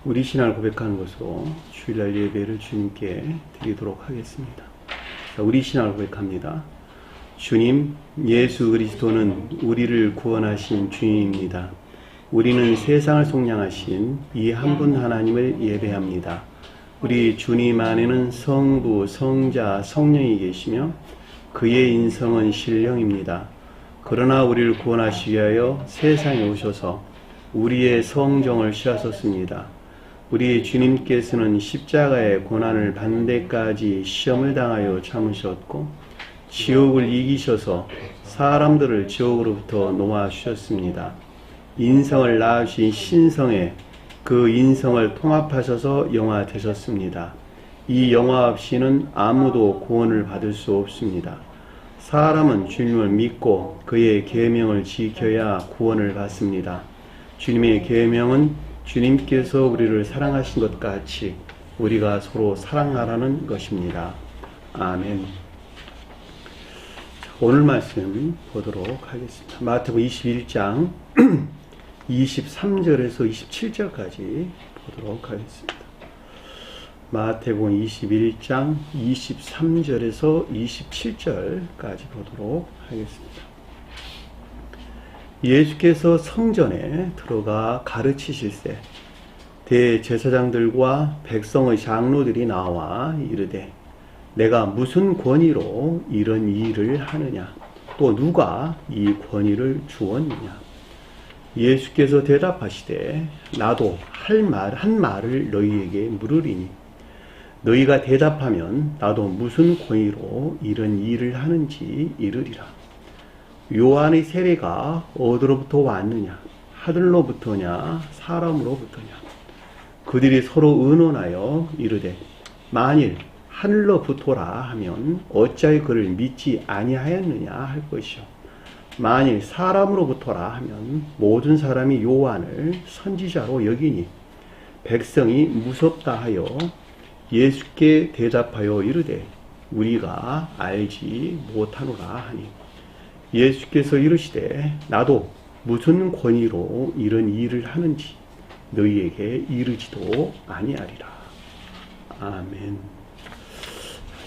우리 신앙을 고백하는 것으로 주일날 예배를 주님께 드리도록 하겠습니다. 자, 우리 신앙을 고백합니다. 주님, 예수 그리스도는 우리를 구원하신 주님입니다. 우리는 세상을 속량하신 이 한 분 하나님을 예배합니다. 우리 주님 안에는 성부, 성자, 성령이 계시며 그의 인성은 신령입니다. 그러나 우리를 구원하시기 위하여 세상에 오셔서 우리의 성정을 실하셨습니다. 우리 주님께서는 십자가의 고난을 받는 데까지 시험을 당하여 참으셨고 지옥을 이기셔서 사람들을 지옥으로부터 놓아주셨습니다. 인성을 낳으신 신성에 그 인성을 통합하셔서 영화 되셨습니다. 이 영화 없이는 아무도 구원을 받을 수 없습니다. 사람은 주님을 믿고 그의 계명을 지켜야 구원을 받습니다. 주님의 계명은 주님께서 우리를 사랑하신 것 같이 우리가 서로 사랑하라는 것입니다. 아멘. 오늘 말씀 보도록 하겠습니다. 마태복음 21장 23절에서 27절까지 보도록 하겠습니다. 마태복음 21장 23절에서 27절까지 보도록 하겠습니다. 예수께서 성전에 들어가 가르치실세 대제사장들과 백성의 장로들이 나와 이르되 내가 무슨 권위로 이런 일을 하느냐 또 누가 이 권위를 주었느냐. 예수께서 대답하시되 나도 한 말을 너희에게 물으리니 너희가 대답하면 나도 무슨 권위로 이런 일을 하는지 이르리라. 요한의 세례가 어디로부터 왔느냐? 하늘로부터냐? 사람으로부터냐? 그들이 서로 의논하여 이르되 만일 하늘로부터라 하면 어찌하여 그를 믿지 아니하였느냐 할 것이요. 만일 사람으로부터라 하면 모든 사람이 요한을 선지자로 여기니 백성이 무섭다 하여 예수께 대답하여 이르되 우리가 알지 못하노라 하니 예수께서 이르시되 나도 무슨 권위로 이런 일을 하는지 너희에게 이르지도 아니하리라. 아멘.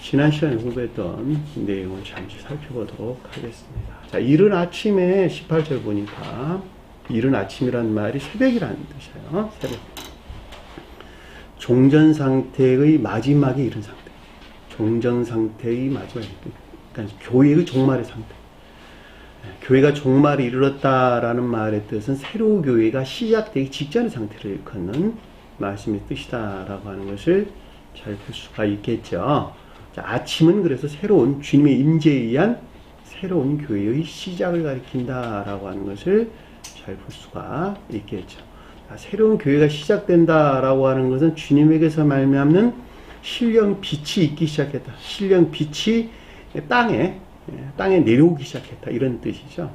지난 시간에 공부했던 내용을 잠시 살펴보도록 하겠습니다. 자, 이른 아침에 18절 보니까 이른 아침이란 말이 새벽이라는 뜻이에요. 새벽. 종전 상태의 마지막에 이른 상태. 종전 상태의 마지막에. 그러니까 교회의 종말의 상태. 교회가 종말에 이르렀다라는 말의 뜻은 새로운 교회가 시작되기 직전의 상태를 일컫는 말씀의 뜻이다라고 하는 것을 잘 볼 수가 있겠죠. 자, 아침은 그래서 새로운 주님의 임재에 의한 새로운 교회의 시작을 가리킨다라고 하는 것을 잘 볼 수가 있겠죠. 자, 새로운 교회가 시작된다라고 하는 것은 주님에게서 말미암는 신령 빛이 있기 시작했다. 신령 빛이 땅에 내려오기 시작했다. 이런 뜻이죠.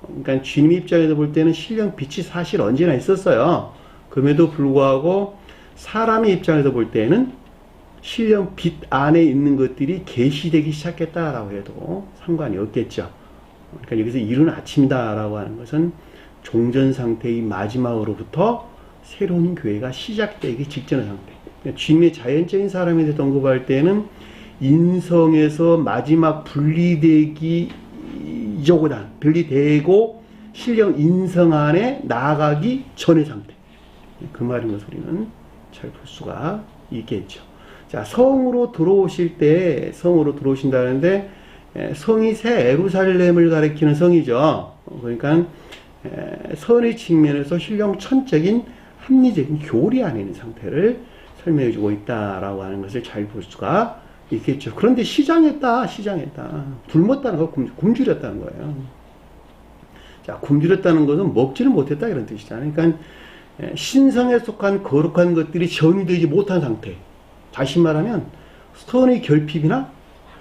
그러니까 주님 입장에서 볼 때는 신령 빛이 사실 언제나 있었어요. 그럼에도 불구하고 사람의 입장에서 볼 때는 신령 빛 안에 있는 것들이 계시되기 시작했다라고 해도 상관이 없겠죠. 그러니까 여기서 이른 아침이다라고 하는 것은 종전 상태의 마지막으로부터 새로운 교회가 시작되기 직전의 상태. 그러니까 주님의 자연적인 사람에 대해서 언급할 때는 인성에서 마지막 분리되기 이전보다 분리되고 신령 인성 안에 나아가기 전의 상태. 그 말인 것을 우리는 잘 볼 수가 있겠죠. 자, 성으로 들어오신다는데 성이 새 예루살렘을 가리키는 성이죠. 그러니까 선의 측면에서 신령 천적인 합리적인 교리 안에 있는 상태를 설명해 주고 있다라고 하는 것을 잘 볼 수가 있겠죠. 그런데 시장했다. 굶었다는 거, 굶주렸다는 거예요. 자, 굶주렸다는 것은 먹지를 못했다 이런 뜻이잖아요. 그러니까 신성에 속한 거룩한 것들이 전이되지 못한 상태. 다시 말하면 선의 결핍이나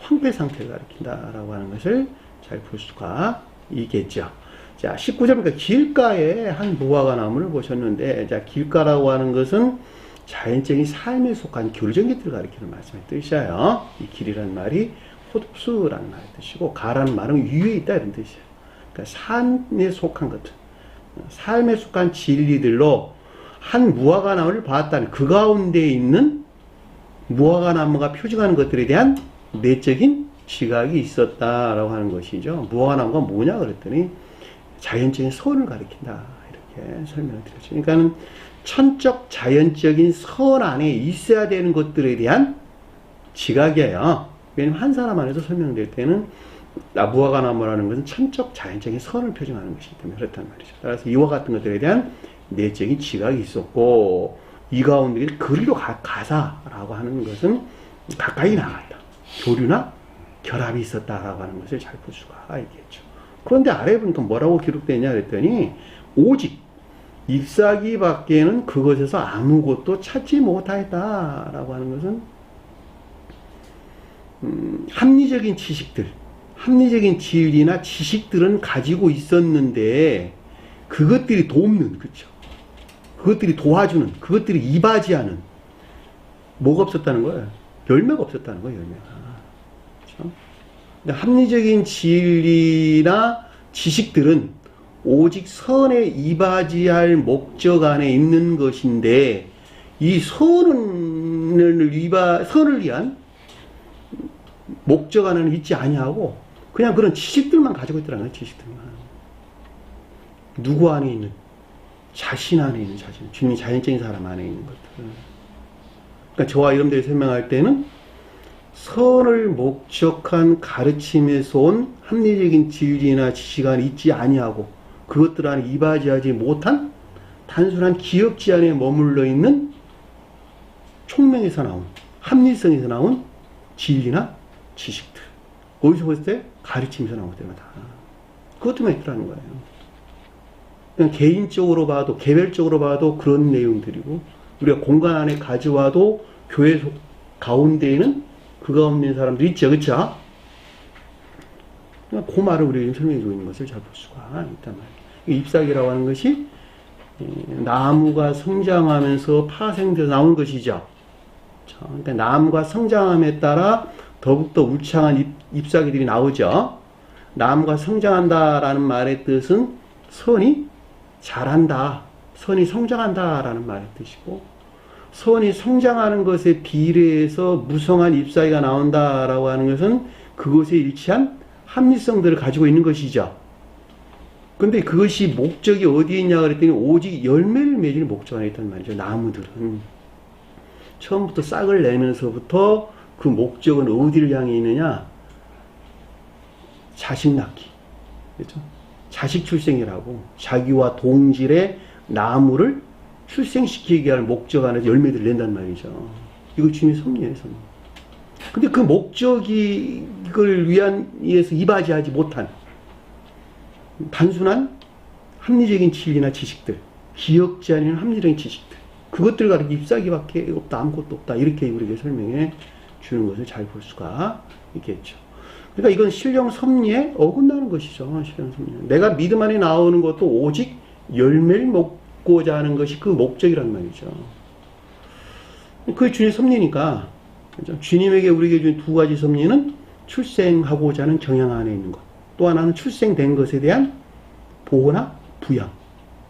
황폐 상태를 가리킨다라고 하는 것을 잘 볼 수가 있겠죠. 자, 19절부터 길가에 한 무화과 나무를 보셨는데, 자, 길가라고 하는 것은 자연적인 삶에 속한 교류적인 것들을 가리키는 말씀의 뜻이에요. 이 길이라는 말이 호흡수라는 말의 뜻이고, 가라는 말은 위에 있다 이런 뜻이에요. 그러니까 삶에 속한 것들, 삶에 속한 진리들로 한 무화과 나무를 봤다는 그 가운데 있는 무화과 나무가 표징하는 것들에 대한 내적인 지각이 있었다라고 하는 것이죠. 무화과 나무가 뭐냐 그랬더니 자연적인 선을 가리킨다 이렇게 설명을 드렸죠. 그러니까는 천적 자연적인 선 안에 있어야 되는 것들에 대한 지각이에요. 왜냐면 한 사람 안에서 설명될 때는 무화과 나무라는 것은 천적 자연적인 선을 표징하는 것이기 때문에 그렇단 말이죠. 따라서 이와 같은 것들에 대한 내적인 지각이 있었고, 이 가운데 그리로 가사라고 하는 것은 가까이 나갔다. 교류나 결합이 있었다라고 하는 것을 잘 볼 수가 있겠죠. 그런데 아래 보니까 뭐라고 기록되냐 그랬더니 오직 잎사귀 밖에는 그것에서 아무것도 찾지 못하였다라고 하는 것은 합리적인 지식들, 합리적인 지위나 지식들은 가지고 있었는데 그것들이 돕는, 그렇죠? 그것들이 도와주는, 그것들이 이바지하는 뭐가 없었다는 거예요? 열매가 없었다는 거예요, 열매가. 그렇죠? 합리적인 진리나 지식들은 오직 선에 이바지할 목적 안에 있는 것인데 이 선을 위한 목적 안에는 있지 아니하고 그냥 그런 지식들만 가지고 있더라는 거예요. 지식들만. 누구 안에 있는? 자신 안에 있는 자신. 주님이 자연적인 사람 안에 있는 것들. 그러니까 저와 여러분들이 설명할 때는 선을 목적한 가르침에서 온 합리적인 진리나 지식 안에 있지 아니하고 그것들 안에 이바지하지 못한 단순한 기억지 안에 머물러 있는 총명에서 나온, 합리성에서 나온 진리나 지식들. 어디서 봤을 때? 가르침에서 나올 때마다. 그것들만 있더라는 거예요. 그냥 개인적으로 봐도, 개별적으로 봐도 그런 내용들이고, 우리가 공간 안에 가져와도 교회 가운데에는 그 가운데 있는 사람들이 있죠, 그쵸? 그 말을 우리가 설명해 주고 있는 것을 잘 볼 수가 있단 말이에요. 잎사귀라고 하는 것이 나무가 성장하면서 파생돼서 나오는 것이죠. 그러니까 나무가 성장함에 따라 더욱더 울창한 잎사귀들이 나오죠. 나무가 성장한다라는 말의 뜻은 선이 자란다, 선이 성장한다라는 말의 뜻이고, 선이 성장하는 것에 비례해서 무성한 잎사귀가 나온다라고 하는 것은 그것에 일치한 합리성들을 가지고 있는 것이죠. 근데 그것이 목적이 어디에 있냐 그랬더니 오직 열매를 맺을 목적 안에 있단 말이죠. 나무들은 처음부터 싹을 내면서부터 그 목적은 어디를 향해 있느냐? 자식 낳기. 그렇죠? 자식 출생이라고 자기와 동질의 나무를 출생시키게 할 목적 안에서 열매들을 낸단 말이죠. 이거 주님의 섭리예요, 섭리. 근데 그 목적이 이걸 위해서 이바지하지 못한 단순한 합리적인 진리나 지식들, 기억지 않은 합리적인 지식들, 그것들 가리켜 잎사귀밖에 없다, 아무것도 없다, 이렇게 우리에게 설명해 주는 것을 잘 볼 수가 있겠죠. 그러니까 이건 신령 섭리에 어긋나는 것이죠. 신령 섭리. 내가 믿음 안에 나오는 것도 오직 열매를 먹고자 하는 것이 그 목적이란 말이죠. 그게 주님의 섭리니까. 그렇죠? 주님에게 우리에게 준 두 가지 섭리는 출생하고자 하는 경향 안에 있는 것. 또 하나는 출생된 것에 대한 보호나 부양.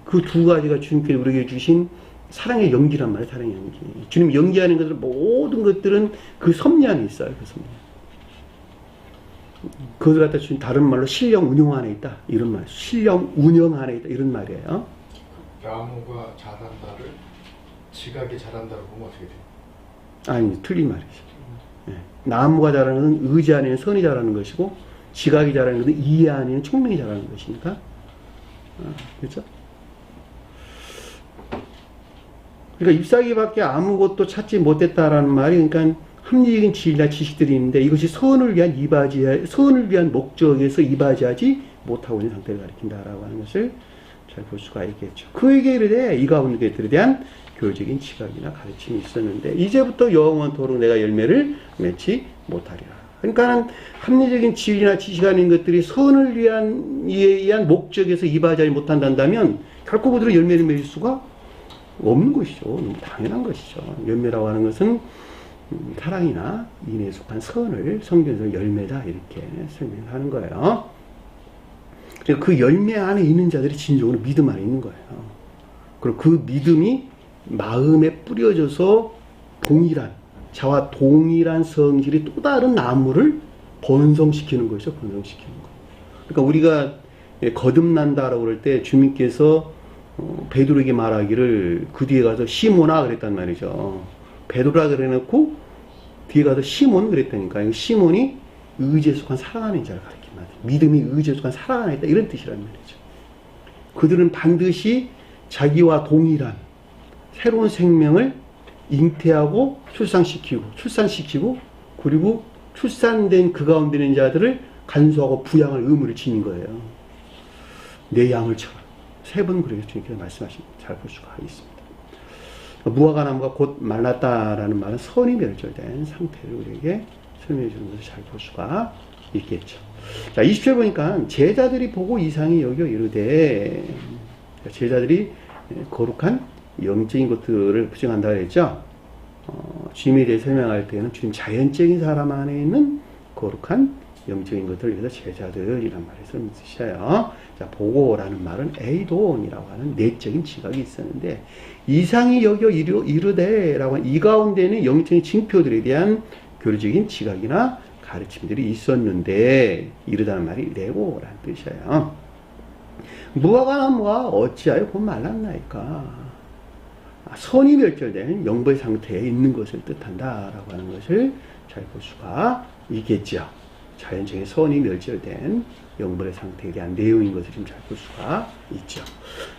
그 두 가지가 주님께서 우리에게 주신 사랑의 연기란 말이에요. 사랑의 연기. 주님 연기하는 것들 모든 것들은 그 섭리 안에 있어요. 그 섭리. 그것을 갖다 주신 다른 말로 신령 운영 안에 있다. 이런 말. 신령 운영 안에 있다. 이런 말이에요. 나무가 자란다를 지각이 자란다고 보면 어떻게 돼요? 아니, 틀린 말이죠. 네. 나무가 자라는 것은 의지 안에는 선이 자라는 것이고 지각이 자라는 것은 이해 안에는 총명이 자라는 것이니까. 그렇죠? 그러니까 잎사귀밖에 아무것도 찾지 못했다라는 말이, 그러니까 합리적인 진리나 지식들이 있는데 이것이 선을 위한 목적에서 이바지하지 못하고 있는 상태를 가리킨다라고 하는 것을 잘 볼 수가 있겠죠. 그에게 이르되 이 가운데들에 대한 교적인 지각이나 가르침이 있었는데 이제부터 영원토록 내가 열매를 맺지 못하리라. 그러니까 합리적인 진리나 지식 아닌 것들이 선을 위한 목적에서 이바지하지 못한다면 결코 그들은 열매를 맺을 수가 없는 것이죠. 너무 당연한 것이죠. 열매라고 하는 것은 사랑이나 인에 속한 선을 성경에서 열매다 이렇게 설명하는 거예요. 그래서 그 열매 안에 있는 자들이 진정으로 믿음 안에 있는 거예요. 그리고 그 믿음이 마음에 뿌려져서 자와 동일한 성질이 또 다른 나무를 번성시키는 것이죠. 번성시키는 거. 그러니까 우리가 거듭난다라고 그럴 때 주님께서 베드로에게 말하기를 그 뒤에 가서 시몬아 그랬단 말이죠. 베드로라 그래놓고 뒤에 가서 시몬 그랬다니까. 시몬이 의지에 속한 사랑하는 자를 가리킨 말. 믿음이 의지에 속한 사랑 안에 있다 이런 뜻이란 말이죠. 그들은 반드시 자기와 동일한 새로운 생명을 잉태하고 출산시키고 그리고 출산된 그 가운데 있는 자들을 간수하고 부양할 의무를 지닌 거예요. 내 양을 쳐라. 3번 그렇게 주님께서 말씀하신 잘 볼 수가 있습니다. 무화과 나무가 곧 말랐다라는 말은 선이 멸절된 상태를 우리에게 설명해 주는 것을 잘 볼 수가 있겠죠. 자, 20절 보니까 제자들이 보고 이상히 여겨 이르되, 제자들이 거룩한 영적인 것들을 부정한다 그랬죠. 주님에 대해 설명할 때는 주님 자연적인 사람 안에 있는 거룩한 영적인 것들을 위해서 제자들이란 말을 쓰는 뜻이에요. 자, 보고라는 말은 에이돈이라고 하는 내적인 지각이 있었는데, 이상히 여겨 이르되라고 하는 이 가운데는 영적인 징표들에 대한 교리적인 지각이나 가르침들이 있었는데, 이르다는 말이 레고라는 뜻이에요. 무화과 나무가 어찌하여 곧 말랐나이까. 선이 멸절된 영벌 상태에 있는 것을 뜻한다라고 하는 것을 잘 볼 수가 있겠죠. 자연적인 선이 멸절된 영벌의 상태에 대한 내용인 것을 좀 잘 볼 수가 있죠.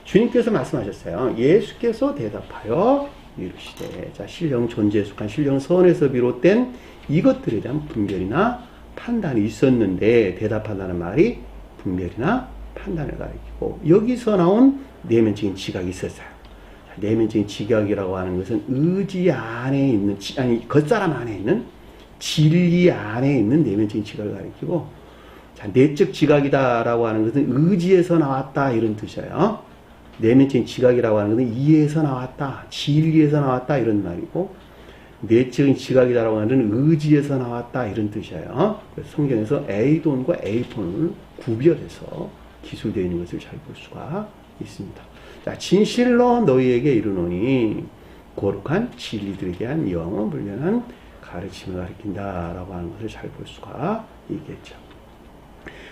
주님께서 말씀하셨어요. 예수께서 대답하여 이르시되, 자, 신령 존재에 속한 신령 선에서 비롯된 이것들에 대한 분별이나 판단이 있었는데, 대답한다는 말이 분별이나 판단을 가리키고, 여기서 나온 내면적인 지각이 있었어요. 내면적인 지각이라고 하는 것은 의지 안에 있는, 겉사람 안에 있는, 진리 안에 있는 내면적인 지각을 가리키고, 자, 내적 지각이다라고 하는 것은 의지에서 나왔다 이런 뜻이에요. 내면적인 지각이라고 하는 것은 이에서 나왔다, 진리에서 나왔다 이런 말이고, 내적인 지각이다라고 하는 것은 의지에서 나왔다 이런 뜻이에요. 그래서 성경에서 에이돈과 에이폰을 구별해서 기술되어 있는 것을 잘 볼 수가 있습니다. 자, 진실로 너희에게 이르노니 거룩한 진리들에 대한 영원불변한 가르침을 가리킨다라고 하는 것을 잘 볼 수가 있겠죠.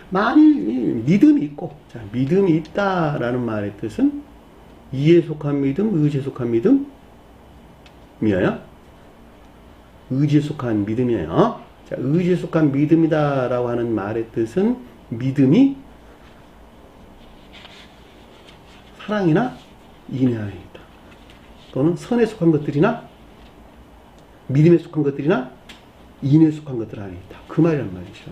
만일 믿음이 있고, 자, 믿음이 있다라는 말의 뜻은 이에 속한 믿음, 의지에 속한 믿음이에요. 의지에 속한 믿음이에요. 자, 의지에 속한 믿음이다라고 하는 말의 뜻은 믿음이 사랑이나 인애 안에 있다. 또는 선에 속한 것들이나 믿음에 속한 것들이나 인애에 속한 것들 안에 있다. 그 말이란 말이죠.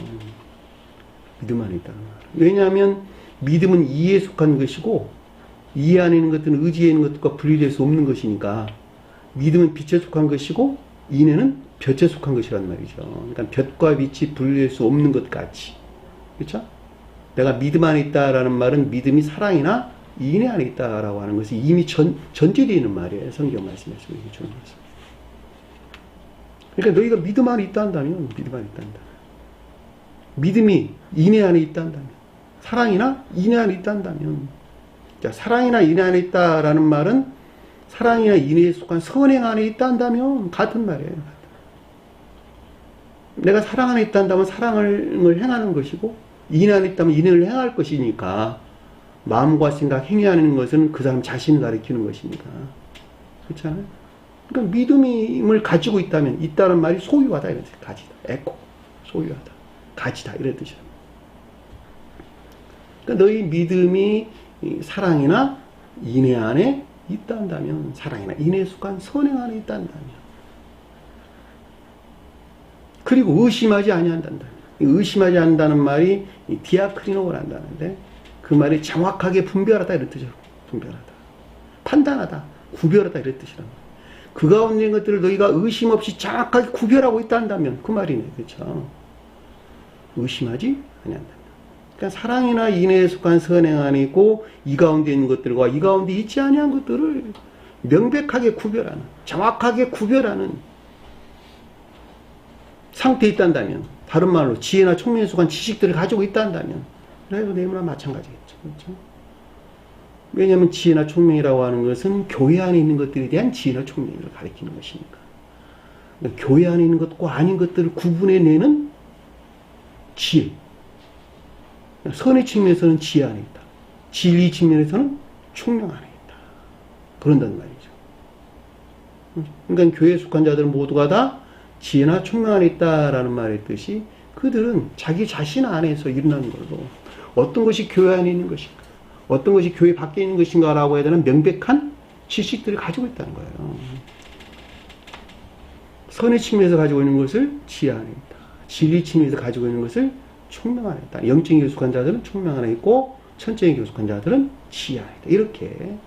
믿음 안에 있다는 말. 왜냐하면 믿음은 이에 속한 것이고, 이 안에 있는 것들은 의지에 있는 것들과 분리될 수 없는 것이니까, 믿음은 빛에 속한 것이고, 인애는 볕에 속한 것이란 말이죠. 그러니까 볕과 빛이 분리될 수 없는 것 같이. 그렇죠? 내가 믿음 안에 있다라는 말은 믿음이 사랑이나 인애 안에 있다라고 하는 것이 이미 전제되어 있는 말이에요. 성경 말씀에서 이렇게 주는 것은. 그러니까 너희가 믿음 안에 있다 한다면, 믿음 안에 있다 한다면, 믿음이 인애 안에 있다 한다면, 사랑이나 인애 안에 있다 한다면, 자, 사랑이나 인애 안에 있다라는 말은 사랑이나 인애에 속한 선행 안에 있다 한다면 같은 말이에요. 내가 사랑 안에 있다 한다면 사랑을 행하는 것이고, 인애 안에 있다면 인애를 행할 것이니까, 마음과 생각, 행위하는 것은 그 사람 자신을 가리키는 것이니까. 그렇잖아요? 그러니까 믿음을 가지고 있다는 말이 소유하다 이런 뜻이에요. 가지다. 에코. 소유하다. 가지다. 이런 뜻이에요. 그러니까 너희 믿음이 사랑이나 인애 안에 있다 한다면, 사랑이나 인애에 속한 선행 안에 있다 한다면, 그리고 의심하지 아니한다면, 의심하지 않는다는 말이 디아크리노를 한다는데, 그 말이 정확하게 분별하다 이런 뜻이에요. 분별하다. 판단하다. 구별하다 이런 뜻이란 말이에요. 그 가운데 있는 것들을 너희가 의심 없이 정확하게 구별하고 있다 한다면 그 말이네. 그렇죠? 의심하지 아니한다. 그러니까 사랑이나 인애에 속한 선행 안에 있고, 이 가운데 있는 것들과 이 가운데 있지 아니한 것들을 명백하게 구별하는, 정확하게 구별하는 상태에 있다 한다면, 다른 말로 지혜나 총명에 속한 지식들을 가지고 있다 한다면, 그래도 내무나 마찬가지겠죠. 그렇죠? 왜냐하면 지혜나 총명이라고 하는 것은 교회 안에 있는 것들에 대한 지혜나 총명을 가리키는 것이니까. 그러니까 교회 안에 있는 것과 아닌 것들을 구분해내는 지혜. 선의 측면에서는 지혜 안에 있다. 진리 측면에서는 총명 안에 있다. 그런단 말이죠. 그러니까 교회에 속한 자들은 모두가 다 지혜나 총명 안에 있다라는 말의 뜻이 그들은 자기 자신 안에서 일어나는 걸로 어떤 것이 교회 안에 있는 것인가, 어떤 것이 교회 밖에 있는 것인가라고 해야 되는 명백한 지식들을 가지고 있다는 거예요. 선의 측면에서 가지고 있는 것을 지혜 안에 있다. 진리 측면에서 가지고 있는 것을 총명 안에 있다. 영적인 교숙한 자들은 총명 안에 있고 천적인 교숙한 자들은 지혜 안에 있다. 이렇게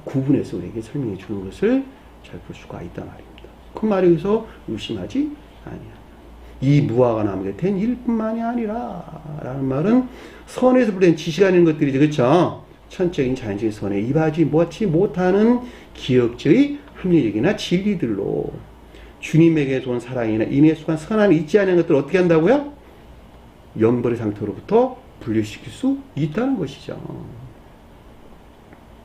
구분해서 우리에게 설명해 주는 것을 잘 볼 수가 있단 말입니다. 그 말에 의해서 의심하지 아니하다. 이 무화과 나무 곁엔 일뿐만이 아니라 라는 말은 선에서 불린 지시가 있는 것들이죠. 그렇죠? 천적인 자연적인 선에 입하지 못하는 기억적의 합리적이나 진리들로 주님에게서 온 사랑이나 인애에 속한 선함이 있지 않은 것들을 어떻게 한다고요? 영벌의 상태로부터 분리시킬 수 있다는 것이죠.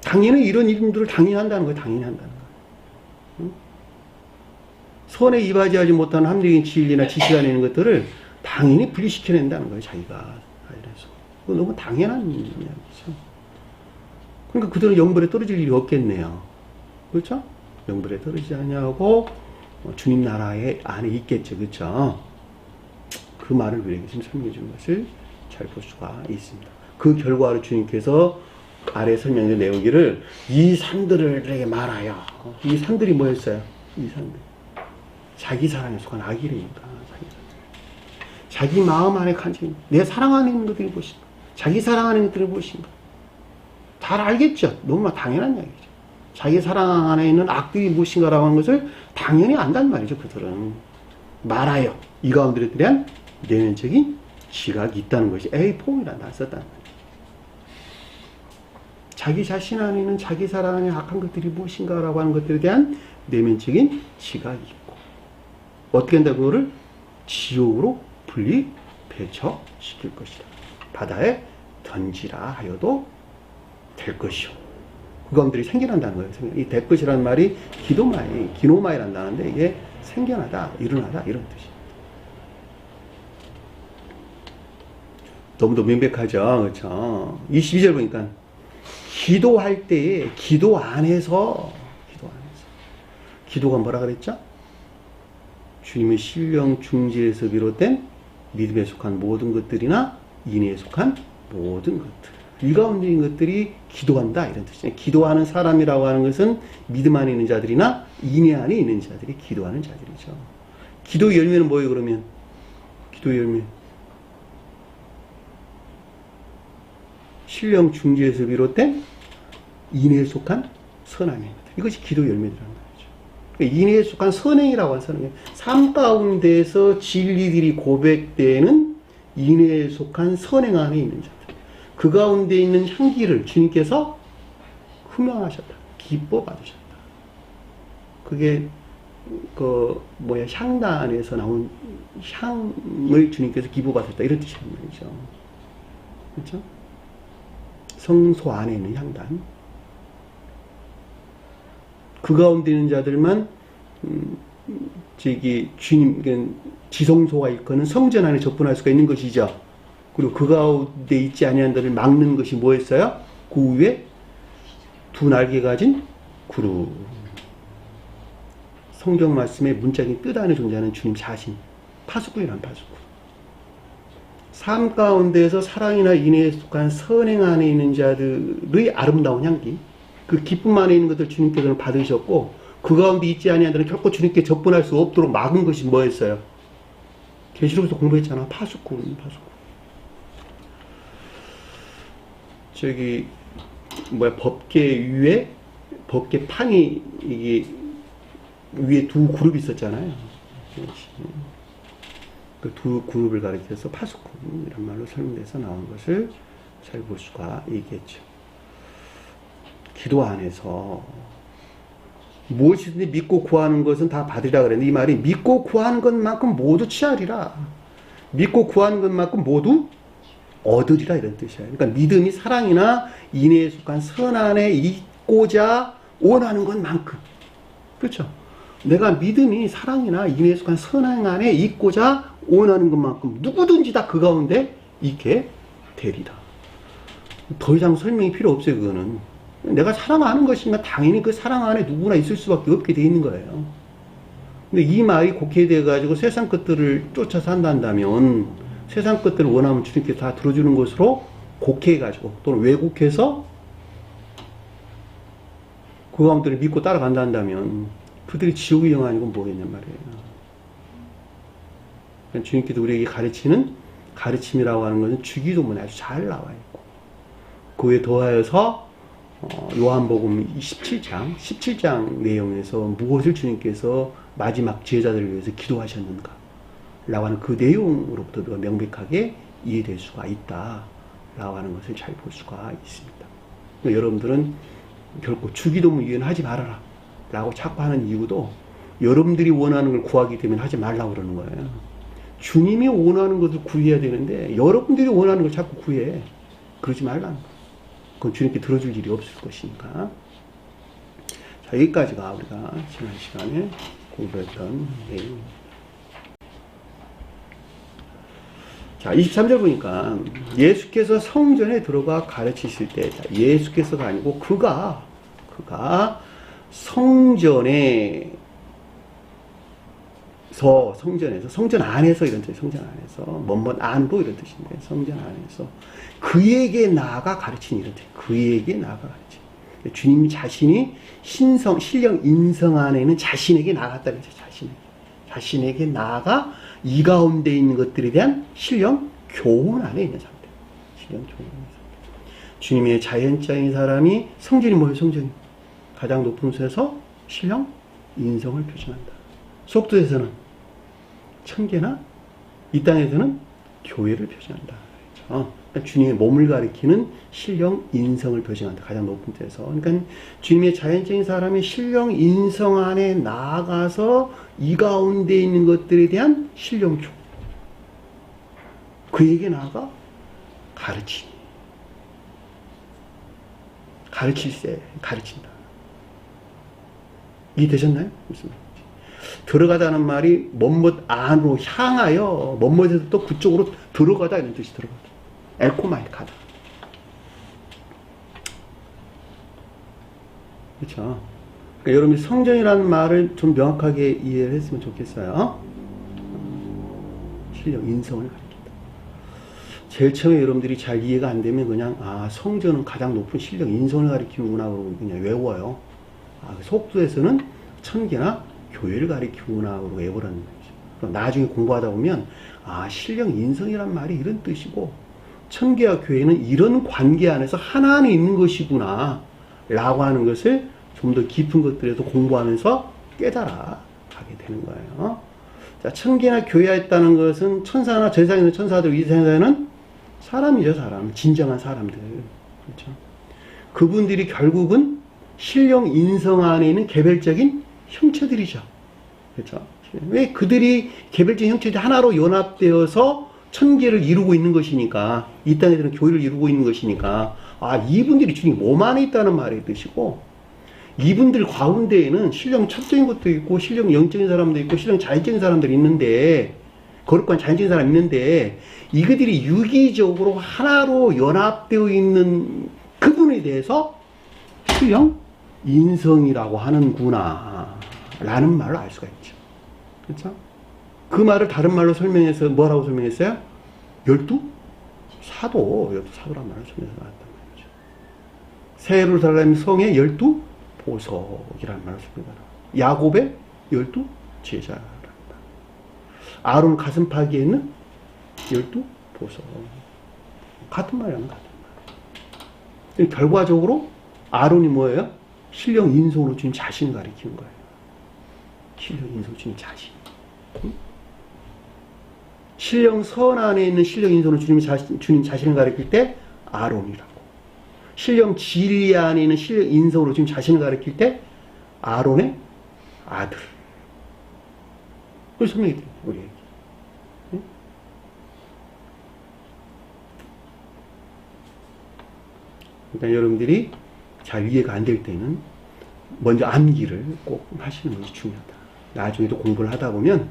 당연히 이런 이름들을 당연히 한다는 거예요. 당연히 한다는 거예요. 선에 입하지 못하는 합리적인 진리나 지시가 있는 것들을 당연히 분리시켜낸다는 거예요. 자기가. 그래서 그거 너무 당연한 이야기죠. 그러니까 그들은 영벌에 떨어질 일이 없겠네요. 그렇죠? 영벌에 떨어지지 않냐고 주님 나라의 안에 있겠죠. 그렇죠? 그 말을 우리에게 지금 설명해 주는 것을 잘 볼 수가 있습니다. 그 결과로 주님께서 아래 설명해 내오기를 이 산들에게 말하여. 이 산들이 뭐였어요? 이 산들. 자기 사랑에 속한 악이래니까. 자기 마음 안에 간증. 내 사랑 안에 있는 것들이 무엇인가? 자기 사랑 안에 있는 것들이 무엇인가? 잘 알겠죠? 너무나 당연한 이야기죠. 자기 사랑 안에 있는 악들이 무엇인가라고 하는 것을 당연히 안단 말이죠. 그들은. 말하여. 이 가운데에 대한 내면적인 지각이 있다는 것이 에이폼이라는 단어를 썼다는 거예요. 자기 자신 안에 있는 자기 사랑 안에 악한 것들이 무엇인가라고 하는 것들에 대한 내면적인 지각이 있고 어떻게 한다 그거를 지옥으로 분리 배척시킬 것이다. 바다에 던지라 하여도 될 것이요. 그 가운데 생겨난다는 거예요. 이 될 것이라는 말이 기노마이라는 단어인데 이게 생겨나다, 일어나다 이런 뜻이에요. 너무도 명백하죠. 그렇죠? 22절 보니까 기도할 때에 기도 안에서 기도가 뭐라 그랬죠? 주님의 신령 중지에서 비롯된 믿음에 속한 모든 것들이나 인애에 속한 모든 것들 이 가운데 있는 것들이 기도한다 이런 뜻이에요. 기도하는 사람이라고 하는 것은 믿음 안에 있는 자들이나 인애 안에 있는 자들이 기도하는 자들이죠. 기도 열매는 뭐예요 그러면? 기도 열매 신령 중지에서 비롯된 인애에 속한 선함입니다. 이것이 기도 열매라는 말이죠. 그러니까 인애에 속한 선행이라고 하는 선행. 삶 가운데에서 진리들이 고백되는 인애에 속한 선행 안에 있는 자들. 그 가운데 있는 향기를 주님께서 흠명하셨다. 기뻐 받으셨다. 그게 향단에서 나온 향을 주님께서 기뻐 받으셨다. 이런 뜻이란 말이죠. 그렇죠? 성소 안에 있는 향단. 그 가운데 있는 자들만 주님 지성소가 있거는 성전 안에 접근할 수가 있는 것이죠. 그리고 그 가운데 있지 아니한 자를 막는 것이 뭐였어요? 그 위에 두 날개 가진 구름. 성경 말씀의 문짝인 뜻 안에 존재하는 주님 자신. 파수꾼이란 파수꾼. 삶 가운데에서 사랑이나 인애에 속한 선행 안에 있는 자들의 아름다운 향기. 그 기쁨 안에 있는 것들 주님께서는 받으셨고 그 가운데 있지 아니한 자는 결코 주님께 접근할 수 없도록 막은 것이 뭐였어요? 계시록에서 공부했잖아. 파수꾼. 법계 판이 이게 위에 두 그룹이 있었잖아요. 그 두 그룹을 가리켜서 파수꾼이란 말로 설명돼서 나온 것을 잘 볼 수가 있겠죠. 기도 안에서 무엇이든지 믿고 구하는 것은 다 받으리라 그랬는데 이 말이 믿고 구하는 것만큼 모두 취하리라. 믿고 구하는 것만큼 모두 얻으리라 이런 뜻이에요. 그러니까 믿음이 사랑이나 인애에 속한 선안에 있고자 원하는 것만큼. 그렇죠? 내가 믿음이 사랑이나 인애에 속한 선한 안에 있고자 원하는 것만큼 누구든지 다 그 가운데 있게 되리라. 더 이상 설명이 필요 없어요. 그거는 내가 사랑하는 것이면 당연히 그 사랑 안에 누구나 있을 수밖에 없게 돼 있는 거예요. 근데 이 말이 곡해돼 가지고 세상 것들을 쫓아 산다면, 세상 것들을 원하면 주님께서 다 들어주는 것으로 곡해해 가지고 또는 왜곡해서 그 가운데를 믿고 따라간다면 그들이 지옥의 영 아니고 뭐겠냔 말이에요. 그러니까 주님께서 우리에게 가르치는 가르침이라고 하는 것은 주기도문에 아주 잘 나와 있고, 그 외에 더하여서 요한복음 17장 내용에서 무엇을 주님께서 마지막 제자들을 위해서 기도하셨는가 라고 하는 그 내용으로부터 우리가 명백하게 이해될 수가 있다 라고 하는 것을 잘 볼 수가 있습니다. 그러니까 여러분들은 결코 주기도문 위에는 하지 말아라 라고 자꾸 하는 이유도 여러분들이 원하는 걸 구하기 때문에 하지 말라고 그러는 거예요. 주님이 원하는 것을 구해야 되는데 여러분들이 원하는 걸 자꾸 구해. 그러지 말라는 거예요. 그건 주님께 들어줄 일이 없을 것이니까. 자, 여기까지가 우리가 지난 시간에 공부했던 내용입니다. 자, 23절 보니까 예수께서 성전에 들어가 가르치실 때, 예수께서가 아니고 그가 성전에서, 성전 안에서 이런 뜻이에요. 성전 안에서, 뭐뭐 안으로 이런 뜻인데, 성전 안에서 그에게 나아가 가르치니 이런 뜻. 그에게 나아가 가르치니. 주님 자신이 신령 인성 안에는 자신에게 나아갔다는 거죠. 자신에게 나아가 이 가운데 있는 것들에 대한 신령 교훈 안에 있는 상태. 신령 교훈 안에 있는 상태. 주님의 자연적인 사람이 성전이 뭐예요? 성전이 가장 높은 곳에서 신령 인성을 표징한다. 속도에서는 천계나 이 땅에서는 교회를 표징한다. 그렇죠? 그러니까 주님의 몸을 가리키는 신령 인성을 표징한다. 가장 높은 데서. 그러니까 주님의 자연적인 사람이 신령 인성 안에 나아가서 이 가운데 있는 것들에 대한 신령 교훈. 그에게 나아가 가르치니. 가르칠세. 가르친다. 이해되셨나요? 무슨 말인지. 들어가다는 말이 뭔것 안으로 향하여 뭔것에서 또 그쪽으로 들어가다 이런 뜻이 들어가다. 에코마이 가다. 그렇죠? 그러니까 여러분이 성전이라는 말을 좀 명확하게 이해를 했으면 좋겠어요. 신령 인성을 가리킨다. 제일 처음에 여러분들이 잘 이해가 안 되면 그냥 성전은 가장 높은 신령 인성을 가리키는구나 그러고 그냥 외워요. 속도에서는 천계나 교회를 가리키구나 그러고 외우라는 거죠. 그럼 나중에 공부하다 보면 신령 인성이란 말이 이런 뜻이고 천계와 교회는 이런 관계 안에서 하나 안에 있는 것이구나 라고 하는 것을 좀 더 깊은 것들에서 공부하면서 깨달아 가게 되는 거예요. 자, 천계나 교회가 있다는 것은 천사나 세상에 있는 천사들, 이 세상에는 사람이죠. 사람. 진정한 사람들. 그렇죠? 그분들이 결국은 신령 인성 안에 있는 개별적인 형체들이죠. 그렇죠? 왜 그들이 개별적인 형체들이 하나로 연합되어서 천계를 이루고 있는 것이니까, 이 땅에서는 교회를 이루고 있는 것이니까, 이분들이 주님 몸 안에 있다는 말의 뜻이고, 이분들 가운데에는 신령 첩적인 것도 있고, 신령 영적인 사람도 있고, 신령 자연적인 사람들이 있는데, 거룩한 자연적인 사람이 있는데, 이것들이 유기적으로 하나로 연합되어 있는 그분에 대해서 신령 인성이라고 하는구나 라는 말로 알 수가 있죠. 그렇죠? 그 말을 다른 말로 설명해서 뭐라고 설명했어요? 12 사도, 12 사도란 말을 설명해서 나왔단 말이죠. 새 예루살렘 성의 12 보석이라는 말을 설명하라. 야곱의 12 제자라는 말. 아론 가슴팍에 있는 12 보석. 같은 말이랑 같은 말. 결과적으로 아론이 뭐예요? 신령 인성으로 주님 자신을 가리키는 거예요. 신령 인성으로 주님 자신. 신령 선 안에 있는 신령 인성으로 주님 자신을 가리킬 때 아론이라고. 신령 진리 안에 있는 신령 인성으로 주님 자신을 가리킬 때 아론의 아들. 그걸 설명해 드려요, 우리에게. 그러니까 여러분들이 잘 이해가 안 될 때는 먼저 암기를 꼭 하시는 것이 중요하다. 나중에도 공부를 하다 보면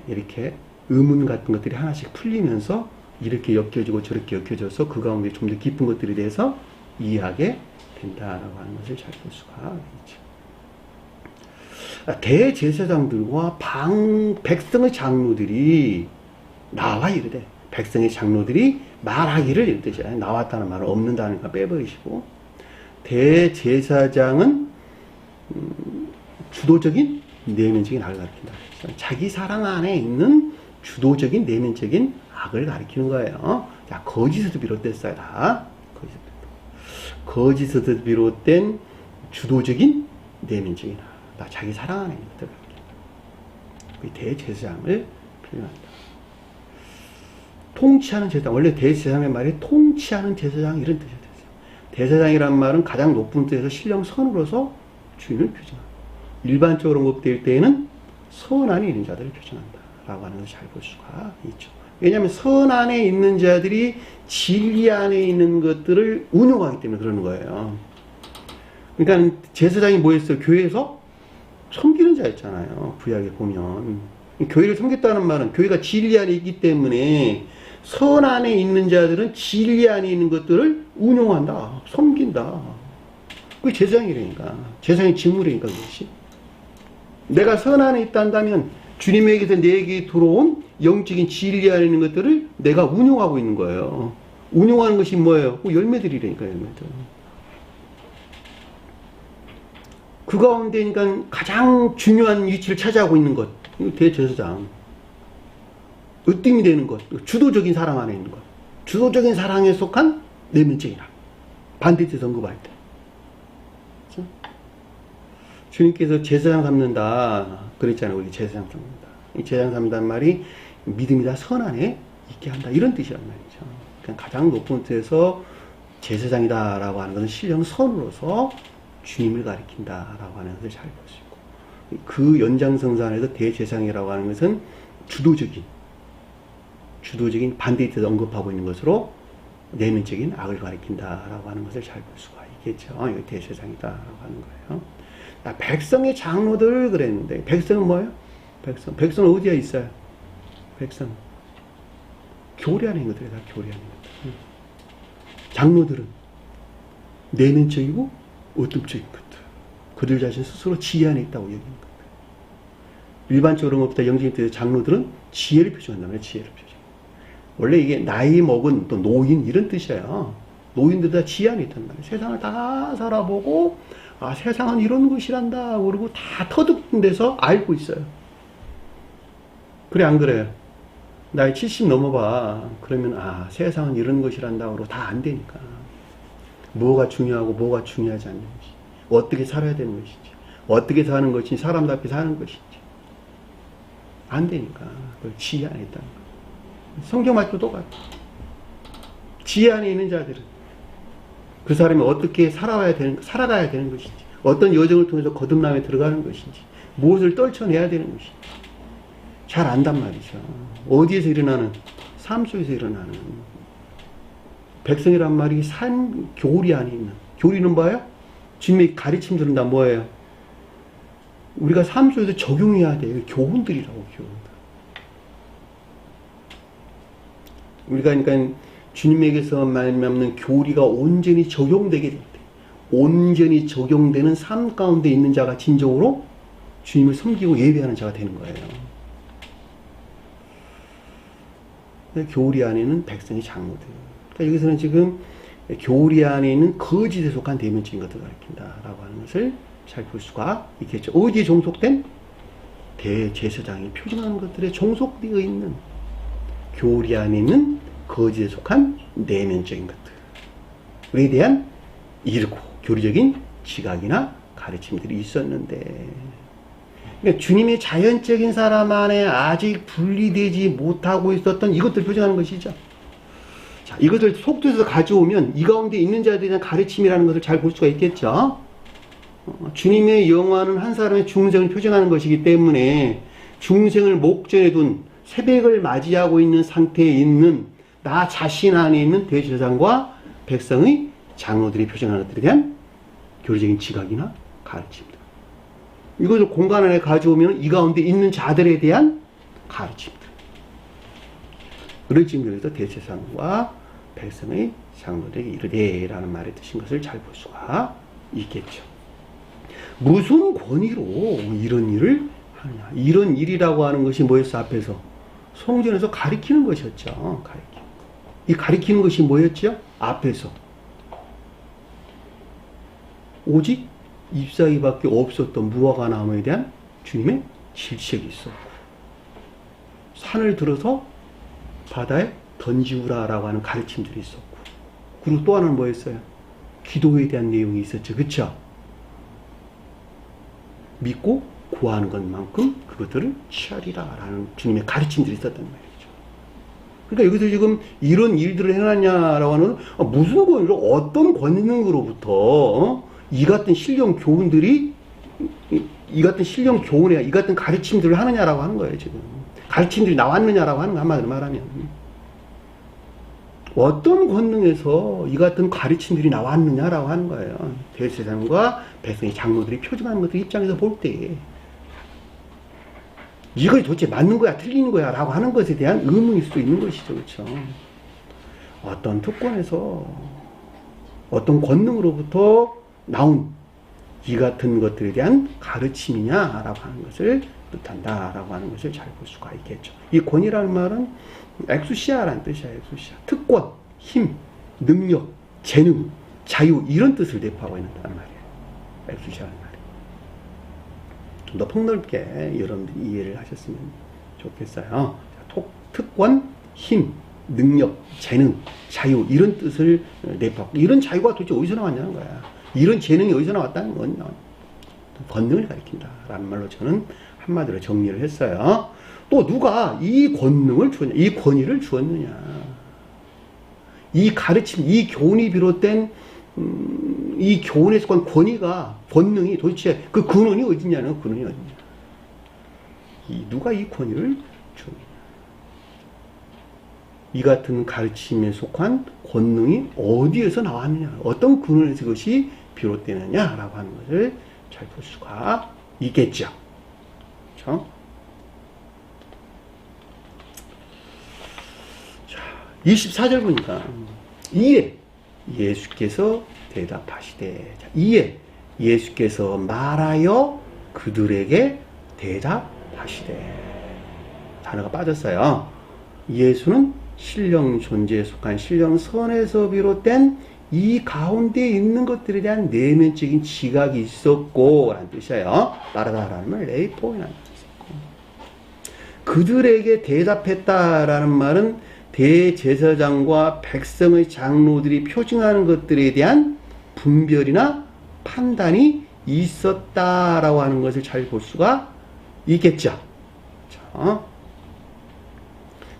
이렇게 의문 같은 것들이 하나씩 풀리면서 이렇게 엮여지고 저렇게 엮여져서 그 가운데 좀 더 깊은 것들에 대해서 이해하게 된다라고 하는 것을 잘 볼 수가 있죠. 대제사장들과 백성의 장로들이 나와 이르되, 백성의 장로들이 말하기를 이르되, 나왔다는 말은 없는다는 거 빼버리시고, 대제사장은 주도적인 내면적인 악을 가리킨다. 자기 사랑 안에 있는 주도적인 내면적인 악을 가리키는 거예요. 자, 거짓에서 비롯됐어요. 다 거짓에서 비롯된 주도적인 내면적인 악, 다 자기 사랑 안에 있는 것들을 가리킨다. 대제사장을 표현한다. 통치하는 제사장, 원래 대제사장의 말이 통치하는 제사장 이런 뜻이 됐어요. 대제사장이란 말은 가장 높은 뜻에서 신령 선으로서 주인을 표정한다. 일반적으로 언급될 때에는 선 안에 있는 자들을 표정한다 라고 하는 것을 잘 볼 수가 있죠. 왜냐하면 선 안에 있는 자들이 진리 안에 있는 것들을 운용하기 때문에 그러는 거예요. 그러니까 제사장이 뭐였어요? 교회에서 섬기는 자였잖아요. 구약에 보면 교회를 섬겼다는 말은 교회가 진리 안에 있기 때문에 선 안에 있는 자들은 진리 안에 있는 것들을 운용한다, 섬긴다. 그게 제사장이라니까. 제사장의 직무라니까 그것이. 내가 선 안에 있다 한다면 주님에게서 내게 들어온 영적인 진리 안에 있는 것들을 내가 운용하고 있는 거예요. 운용하는 것이 뭐예요? 열매들이라니까, 열매들. 그 가운데 그러니까 가장 중요한 위치를 차지하고 있는 것, 대제사장. 으뜸이 되는 것, 주도적인 사랑 안에 있는 것, 주도적인 사랑에 속한 내면적인 악. 반드시 언급할 때. 그렇죠? 주님께서 제사장 삼는다 그랬잖아요. 우리 제사장 삼는다. 이 제사장 삼는다는 말이 믿음이다, 선 안에 있게 한다, 이런 뜻이란 말이죠. 그냥 가장 높은 뜻에서 제사장이다 라고 하는 것은 신령 선으로서 주님을 가리킨다 라고 하는 것을 잘 볼 수 있고, 그 연장선상 안에서 대제사장이라고 하는 것은 주도적인 반대의 뜻을 언급하고 있는 것으로 내면적인 악을 가리킨다 라고 하는 것을 잘 볼 수가 있겠죠. 이거 대제사장이다 라고 하는 거예요. 백성의 장로들 그랬는데, 백성은 뭐예요? 백성은 어디에 있어요? 백성. 교리 안에 있는 것들이 다 교리 안에 있는 것들. 장로들은 내면적이고 어둠적인 것들. 그들 자신 스스로 지혜 안에 있다고 여기는 것들. 일반적으로 보다 영적인 뜻의 장로들은 지혜를 표현한단 말이에요. 지혜를 표현. 원래 이게 나이 먹은 또 노인 이런 뜻이에요. 노인들 다 지혜 안에 있단 말이에요. 세상을 다 살아보고 세상은 이런 것이란다 그러고 다 터득된 데서 알고 있어요. 그래 안 그래요? 나이 70 넘어봐. 그러면 세상은 이런 것이란다 그러고 다 안 되니까. 뭐가 중요하고 뭐가 중요하지 않는 것인지, 어떻게 살아야 되는 것인지, 어떻게 사는 것인지, 사람답게 사는 것인지 안 되니까. 그걸 지혜 안에 있다는 거예요. 성경 말도 똑같아. 지혜 안에 있는 자들은 그 사람이 어떻게 살아가야 되는 것인지, 어떤 여정을 통해서 거듭남에 들어가는 것인지, 무엇을 떨쳐내야 되는 것인지 잘 안단 말이죠. 어디에서 일어나는? 삶 속에서 일어나는. 백성이란 말이 교리 안에 있는. 교리는 뭐예요? 주님의 가르침 들은 다 뭐예요? 우리가 삶 속에서 적용해야 돼요. 교훈들이라고, 교훈들. 우리가 그러니까 주님에게서 말미암는 교리가 온전히 적용되게 될 때, 온전히 적용되는 삶 가운데 있는 자가 진정으로 주님을 섬기고 예배하는 자가 되는 거예요. 교리 안에는 백성의 장로들. 그러니까 여기서는 지금 교리 안에 있는 거짓에 속한 대면적인 것들을 가리킨다라고 하는 것을 잘 볼 수가 있겠죠. 어디에 종속된? 대제사장이 표준하는 것들에 종속되어 있는 교리 안에 있는 거짓에 속한 내면적인 것들에 대한 이르고 교리적인 지각이나 가르침들이 있었는데, 그러니까 주님의 자연적인 사람 안에 아직 분리되지 못하고 있었던 이것들 표정하는 것이죠. 자, 이것을 속도에서 가져오면 이 가운데 있는 자들에 대한 가르침이라는 것을 잘 볼 수가 있겠죠. 주님의 영화는 한 사람의 중생을 표정하는 것이기 때문에 중생을 목전에 둔 새벽을 맞이하고 있는 상태에 있는 나 자신 안에 있는 대제사장과 백성의 장로들이 표현하는 것들에 대한 교리적인 지각이나 가르침들. 이것을 공간 안에 가져오면 이 가운데 있는 자들에 대한 가르침들. 그런 측면에서 대제사장과 백성의 장로들에게 이르되라는 말의 뜻인 것을 잘 볼 수가 있겠죠. 무슨 권위로 이런 일을 하느냐. 이런 일이라고 하는 것이 뭐였어? 앞에서 성전에서 가리키는 것이었죠. 이 가리키는 것이 뭐였죠? 앞에서 오직 잎사귀밖에 없었던 무화과 나무에 대한 주님의 질책이 있었고, 산을 들어서 바다에 던지우라라고 하는 가르침들이 있었고, 그리고 또 하나는 뭐였어요? 기도에 대한 내용이 있었죠. 그쵸? 믿고 구하는 것만큼 그것들을 취하리라 라는 주님의 가르침들이 있었단 말이죠. 그러니까 여기서 지금 이런 일들을 해놨냐라고 하는, 무슨 권위로, 어떤 권능으로부터 이 같은 신령 교훈들이, 이 같은 신령 교훈에 이 같은 가르침들을 하느냐라고 하는 거예요. 지금 가르침들이 나왔느냐라고 하는 거, 한마디로 말하면 어떤 권능에서 이 같은 가르침들이 나왔느냐라고 하는 거예요. 대제사장과 백성의 장로들이 표준하는 것들 입장에서 볼 때 이걸 도대체 맞는 거야 틀리는 거야 라고 하는 것에 대한 의문일 수도 있는 것이죠. 그렇죠? 어떤 특권에서 어떤 권능으로부터 나온 이 같은 것들에 대한 가르침이냐라고 하는 것을 뜻한다라고 하는 것을 잘 볼 수가 있겠죠. 이 권위라는 말은 엑수시아라는 뜻이야. 엑수시아. 특권, 힘, 능력, 재능, 자유 이런 뜻을 내포하고 있는 말이에요. 엑수시아라는 말이. 좀 더 폭넓게 여러분들이 이해를 하셨으면 좋겠어요. 특권, 힘, 능력, 재능, 자유 이런 뜻을 내포하고, 이런 자유가 도대체 어디서 나왔냐는 거야. 이런 재능이 어디서 나왔다는 건 권능을 가리킨다라는 말로 저는 한마디로 정리를 했어요. 또 누가 이 권능을 주었냐, 이 권위를 주었느냐, 이 가르침, 이 교훈이 비롯된 이 교훈에 속한 권위가, 권능이 도대체 그 근원이 어디냐는, 근원이 어디냐, 누가 이 권위를 주느냐, 이 같은 가르침에 속한 권능이 어디에서 나왔느냐, 어떤 근원에서 그것이 비롯되느냐라고 하는 것을 잘 볼 수가 있겠죠. 그렇죠? 자, 24절 보니까 이에 예수께서 대답하시되, 자, 이에 예수께서 말하여 그들에게 대답하시되, 단어가 빠졌어요. 예수는 신령 존재에 속한 신령 선에서 비롯된 이 가운데 있는 것들에 대한 내면적인 지각이 있었고 라는 뜻이에요. 따르다라는 말 레이포이라는 뜻이 있고, 그들에게 대답했다라는 말은 대제사장과 백성의 장로들이 표징하는 것들에 대한 분별이나 판단이 있었다라고 하는 것을 잘 볼 수가 있겠죠.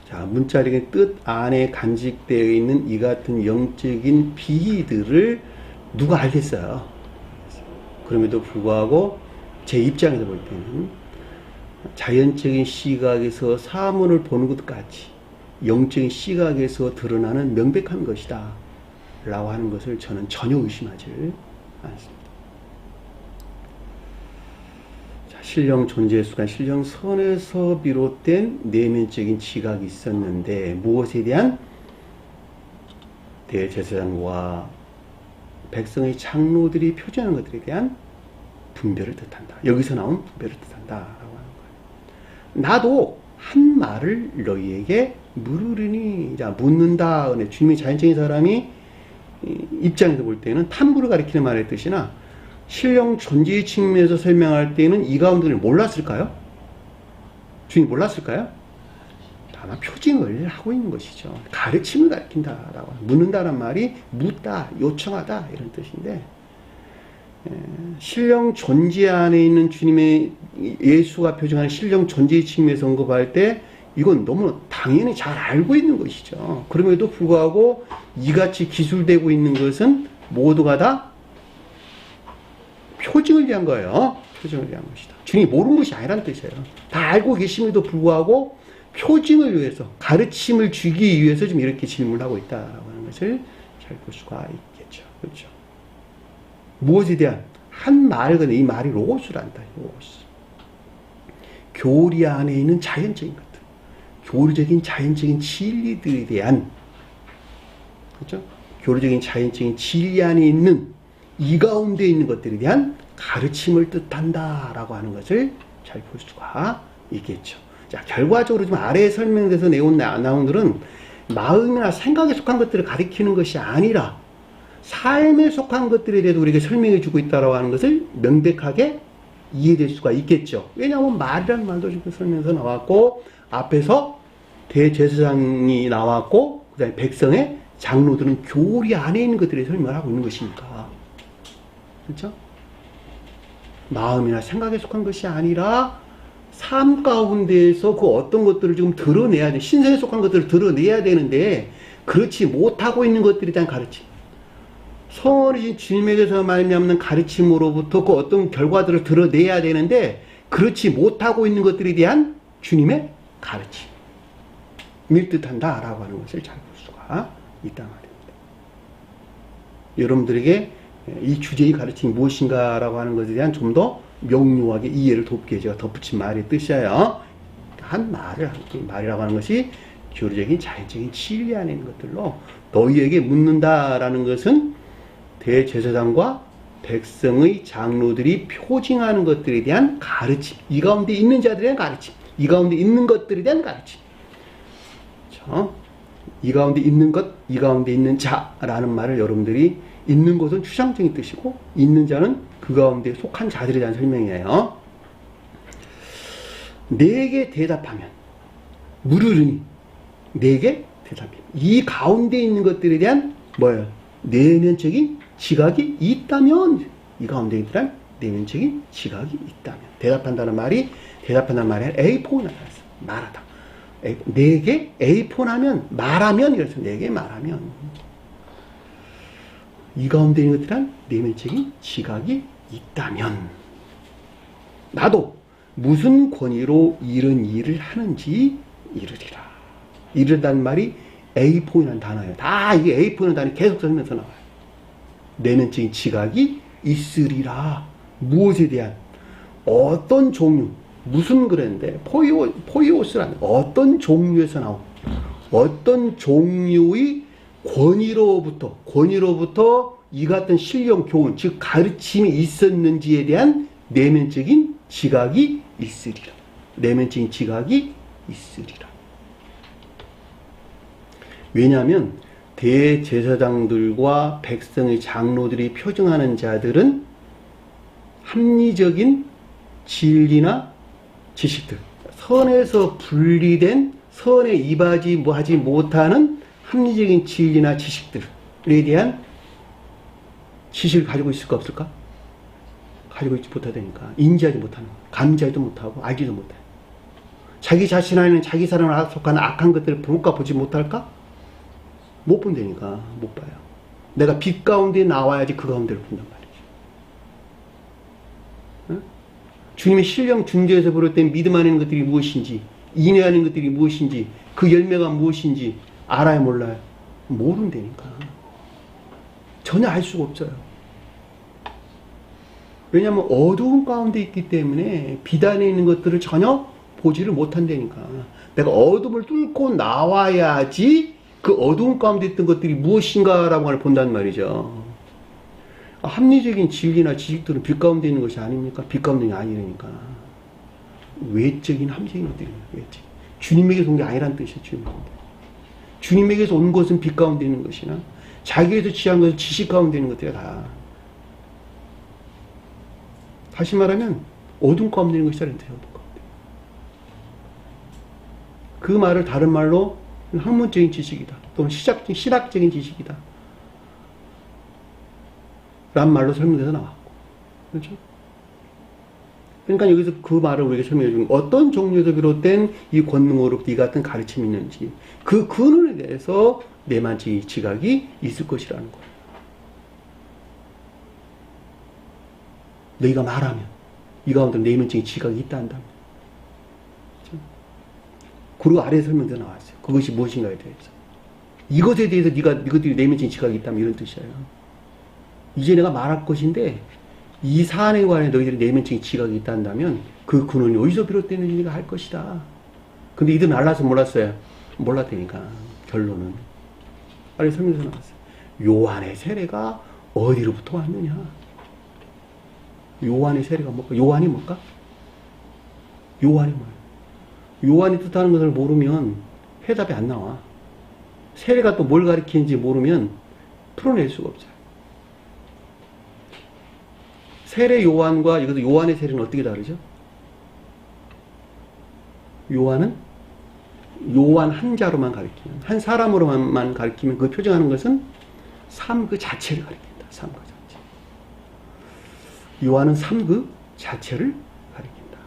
자, 문자력의 뜻 안에 간직되어 있는 이 같은 영적인 비희들을 누가 알겠어요? 그럼에도 불구하고 제 입장에서 볼 때는 자연적인 시각에서 사물을 보는 것까지 영적인 시각에서 드러나는 명백한 것이다 라고 하는 것을 저는 전혀 의심하지 않습니다. 신령 존재에 속한 신령 선에서 비롯된 내면적인 지각이 있었는데, 무엇에 대한? 대제사장과 백성의 장로들이 표현하는 것들에 대한 분별을 뜻한다. 여기서 나온 분별을 뜻한다 라고 하는 거예요. 나도 한 말을 너희에게 물으리니, 자, 묻는다. 주님의 자연적인 사람이 입장에서 볼 때는 탐구를 가리키는 말의 뜻이나 신령 존재의 측면에서 설명할 때는 이 가운데를 몰랐을까요? 주님 몰랐을까요? 다만 표징을 하고 있는 것이죠. 가르침을 가리킨다라고, 묻는다는 말이 묻다, 요청하다 이런 뜻인데, 신령 존재 안에 있는 주님의, 예수가 표정하는 신령 존재의 측면에서 언급할 때 이건 너무 당연히 잘 알고 있는 것이죠. 그럼에도 불구하고 이같이 기술되고 있는 것은 모두가 다 표징을 위한 거예요. 표징을 위한 것이다. 주님이 모르는 것이 아니라는 뜻이에요. 다 알고 계심에도 불구하고 표징을 위해서, 가르침을 주기 위해서 지금 이렇게 질문을 하고 있다라고 하는 것을 잘 볼 수가 있겠죠. 그렇죠. 무엇에 대한 한 말을 건네 이 말이 로고스란다. 로고스. 교리 안에 있는 자연적인 것들, 교리적인 자연적인 진리들에 대한, 그렇죠? 교리적인 자연적인 진리 안에 있는 이 가운데 있는 것들에 대한 가르침을 뜻한다라고 하는 것을 잘 볼 수가 있겠죠. 자, 결과적으로 좀 아래에 설명돼서 나온 내용들은 마음이나 생각에 속한 것들을 가리키는 것이 아니라 삶에 속한 것들에 대해서 우리에게 설명해 주고 있다고 하는 것을 명백하게 이해될 수가 있겠죠. 왜냐하면 말이라는 말도 지금 설명에서 나왔고, 앞에서 대제사장이 나왔고, 그 다음에 백성의 장로들은 교리 안에 있는 것들에 설명을 하고 있는 것이니까. 그렇죠? 마음이나 생각에 속한 것이 아니라 삶 가운데에서 그 어떤 것들을 지금 드러내야 돼. 신성에 속한 것들을 드러내야 되는데 그렇지 못하고 있는 것들에 대한 가르침. 성원이신 주님에게서 말미암는 가르침으로부터 그 어떤 결과들을 드러내야 되는데 그렇지 못하고 있는 것들에 대한 주님의 가르침. 밀뜻한다라고 하는 것을 잘 볼 수가 있단 말입니다. 여러분들에게 이 주제의 가르침이 무엇인가라고 하는 것에 대한 좀 더 명료하게 이해를 돕게 제가 덧붙인 말의 뜻이에요. 한 말이라고 하는 것이 교리적인 자연적인 진리 안에 있는 것들로 너희에게 묻는다라는 것은 대제사장과 백성의 장로들이 표징하는 것들에 대한 가르침, 이 가운데 있는 자들에 대한 가르침, 이 가운데 있는 것들에 대한 가르침. 그렇죠? 이 가운데 있는 것, 이 가운데 있는 자라는 말을 여러분들이 있는 것은 추상적인 뜻이고 있는 자는 그 가운데 속한 자들에 대한 설명이에요. 내게 대답하면 물으르니 내게 대답하면 이 가운데 있는 것들에 대한 뭐예요? 내면적인 지각이 있다면 이 가운데 있는 내면적인 지각이 있다면 대답한다는 말이 에이포나 말하다. 내게 에이폰하면 말하면 이래서 내게 말하면 이 가운데 있는 것들은 내면적인 지각이 있다면 나도 무슨 권위로 이런 일을 하는지 이르리라. 이르다는 말이 에이폰이라는 단어예요. 다 이게 에이폰이라는 단어이 계속 설명서 나와요. 내면적인 지각이 있으리라. 무엇에 대한 어떤 종류 무슨 그랬는데 포이오스라는 어떤 종류에서 나온 어떤 종류의 권위로부터 이 같은 신령 교훈 즉 가르침이 있었는지에 대한 내면적인 지각이 있으리라. 내면적인 지각이 있으리라. 왜냐하면 대제사장들과 백성의 장로들이 표징하는 자들은 합리적인 진리나 지식들, 선에서 분리된 선에 입하지 하지 못하는 합리적인 진리나 지식들에 대한 지식을 가지고 있을까 없을까? 가지고 있지 못하다니까. 인지하지 못하는 거야. 감지하지도 못하고 알지도 못해. 자기 자신 안에는 자기 사람을 속하는 악한 것들을 볼까 보지 못할까? 못 본다니까. 못 봐요. 내가 빛 가운데 나와야지 그 가운데를 본단 말이지. 응? 주님의 신령 중재에서 비롯된 믿음 안에 있는 것들이 무엇인지, 인내하는 것들이 무엇인지, 그 열매가 무엇인지 알아요, 몰라요? 모른다니까. 전혀 알 수가 없어요. 왜냐하면 어두운 가운데 있기 때문에 빛 안에 있는 것들을 전혀 보지를 못한다니까. 내가 어둠을 뚫고 나와야지 그 어두운 가운데 있던 것들이 무엇인가라고 하는 본단 말이죠. 합리적인 진리나 지식들은 빛 가운데 있는 것이 아닙니까? 빛 가운데 있는 게 아니라니까. 외적인 합리적인 것들이에요. 외적. 주님에게서 온 게 아니란 뜻이에요. 주님에게서 온 것은 빛 가운데 있는 것이나 자기에서 취한 것은 지식 가운데 있는 것들이야 다. 다시 말하면 어둠 가운데 있는 것이 다른 뜻이에요. 그 말을 다른 말로 학문적인 지식이다. 또는 신학적인 지식이다. 란 말로 설명돼서 나왔고. 그렇죠? 그러니까 여기서 그 말을 우리에게 설명해 주는 어떤 종류에서 비롯된 이 권능으로부터 이 같은 가르침이 있는지 그 근원에 대해서 내만적인 지각이 있을 것이라는 거예요. 너희가 말하면 이 가운데 내면적인 지각이 있다 한다면. 그렇죠? 그리고 아래 설명도 나왔어요. 그것이 무엇인가에 대해서. 이것에 대해서 이것들이 내면적인 지각이 있다면 이런 뜻이에요. 이제 내가 말할 것인데 이 사안에 관해 너희들이 내면적인 지각이 있다면 그 근원이 어디서 비롯되는지 네가 할 것이다. 근데 이들은 알아서 몰랐어요. 몰랐다니까. 결론은 빨리 설명서 나왔어요. 요한의 세례가 어디로부터 왔느냐? 요한의 세례가 뭘까? 요한이 뭘까? 요한이 뭐예요? 요한이 뜻하는 것을 모르면 해답이 안 나와. 세례가 또 뭘 가리키는지 모르면 풀어낼 수가 없어요. 세례 요한과 이것도 요한의 세례는 어떻게 다르죠? 요한은 요한 한자로만 가리키면, 한 사람으로만 가리키면 그 표정하는 것은 삶 그 자체를 가리킨다. 삶 그 자체. 요한은 삶 그 자체를 가리킨다.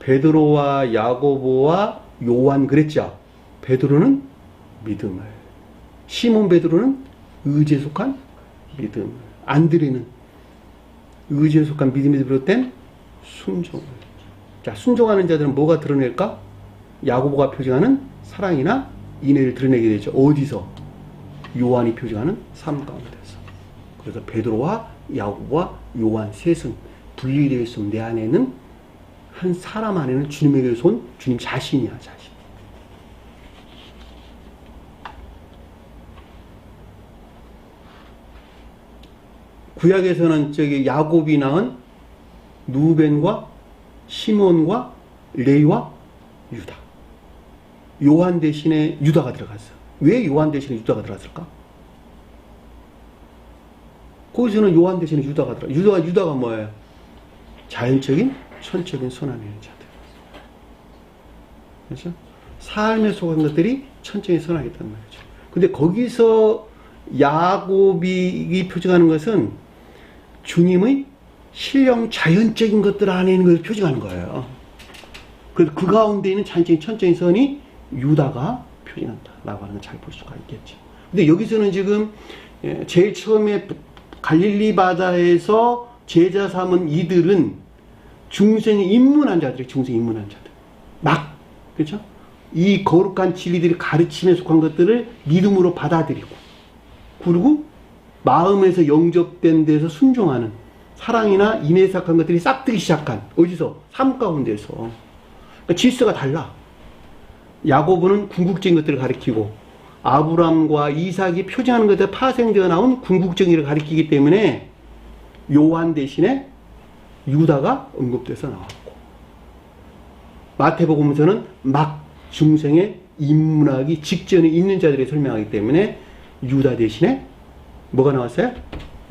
베드로와 야고보와 요한 그랬죠. 베드로는 믿음을, 시몬 베드로는 의지에 속한 믿음을, 안드레는 의지에 속한 믿음에서 비롯된 순종을. 자, 순종하는 자들은 뭐가 드러낼까? 야고보가 표징하는 사랑이나 인애를 드러내게 되죠. 어디서? 요한이 표징하는 삶 가운데서. 그래서 베드로와 야고보와 요한 셋은 분리되어 있으면 내 안에는, 한 사람 안에는 주님에게서 온 주님 자신이야, 자신. 구약에서는 저기 야곱이 낳은 누벤과 시몬과 레위와 유다. 요한 대신에 유다가 들어갔어. 왜 요한 대신에 유다가 들어갔을까? 거기서는 요한 대신에 유다가 들어갔어. 유다가 뭐예요? 자연적인, 천적인 선한 자들. 그렇죠? 삶에 속한 것들이 천적인 선하겠단 말이죠. 근데 거기서 야곱이 표정하는 것은 주님의 신령 자연적인 것들 안에 있는 것을 표정하는 거예요. 그래서 그 가운데 있는 자연적인 천적인 선이 유다가 표현한다 라고 하는 걸 잘 볼 수가 있겠죠. 근데 여기서는 지금 제일 처음에 갈릴리 바다에서 제자 삼은 이들은 중생에 입문한 자들이, 중생에 입문한 자들. 막, 그렇죠? 이 거룩한 진리들이 가르침에 속한 것들을 믿음으로 받아들이고, 그리고 마음에서 영접된 데서 순종하는 사랑이나 인애에 속한 것들이 싹트기 시작한, 어디서? 삶 가운데서. 그러니까 질서가 달라. 야고보는 궁극적인 것들을 가리키고, 아브람과 이삭이 표징하는 것에 파생되어 나온 궁극적인 것을 가리키기 때문에 요한 대신에 유다가 언급돼서 나왔고, 마태복음에서는 막 중생에 입문하기 직전에 있는 자들이 설명하기 때문에 유다 대신에 뭐가 나왔어요?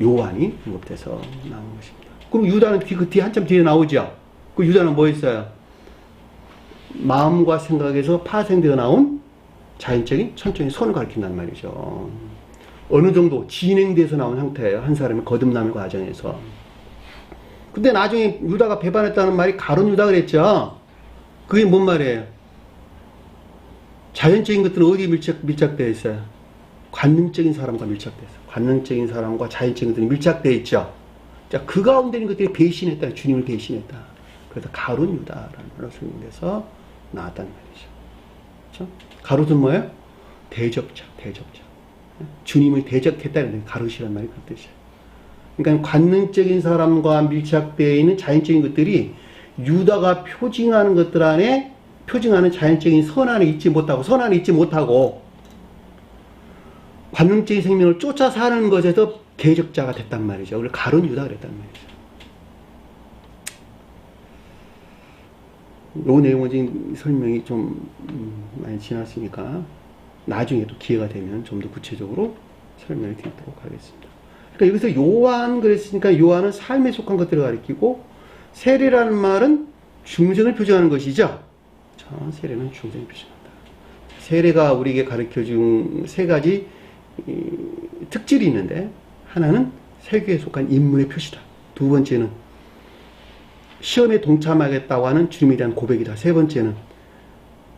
요한이 언급돼서 나온 것입니다. 그리고 유다는 그 뒤에 한참 뒤에 나오죠. 그 유다는 뭐 했어요? 마음과 생각에서 파생되어 나온 자연적인 천적인 선을 가리킨단 말이죠. 어느 정도 진행돼서 나온 형태예요. 한 사람의 거듭남의 과정에서. 근데 나중에 유다가 배반했다는 말이 가룟 유다 그랬죠. 그게 뭔 말이에요? 자연적인 것들은 어디에 밀착되어 있어요? 관능적인 사람과 밀착되어 있어요. 관능적인 사람과 자연적인 것들이 밀착되어 있죠. 자, 그 가운데 있는 것들이 배신했다. 주님을 배신했다. 그래서 가룟 유다라는 말로 설명돼서 나왔다는 말이죠. 그렇죠? 가룟은 뭐예요? 대적자, 대적자. 주님을 대적했다는 가룟이라는 말이 그 뜻이에요. 그러니까 관능적인 사람과 밀착되어 있는 자연적인 것들이 유다가 표징하는 것들 안에, 표징하는 자연적인 선 안에 있지 못하고, 선 안에 있지 못하고, 관능적인 생명을 쫓아 사는 것에서 대적자가 됐단 말이죠. 그걸 가룟 유다 그랬단 말이죠. 요 내용은 지금 설명이 좀 많이 지났으니까 나중에 또 기회가 되면 좀 더 구체적으로 설명을 드리도록 하겠습니다. 그러니까 여기서 요한 그랬으니까 요한은 삶에 속한 것들을 가리키고, 세례라는 말은 중생을 표정하는 것이죠. 자, 세례는 중생을 표정한다. 세례가 우리에게 가르쳐준 세 가지 특질이 있는데, 하나는 세계에 속한 인문의 표시다. 두 번째는 시험에 동참하겠다고 하는 주님에 대한 고백이다. 세 번째는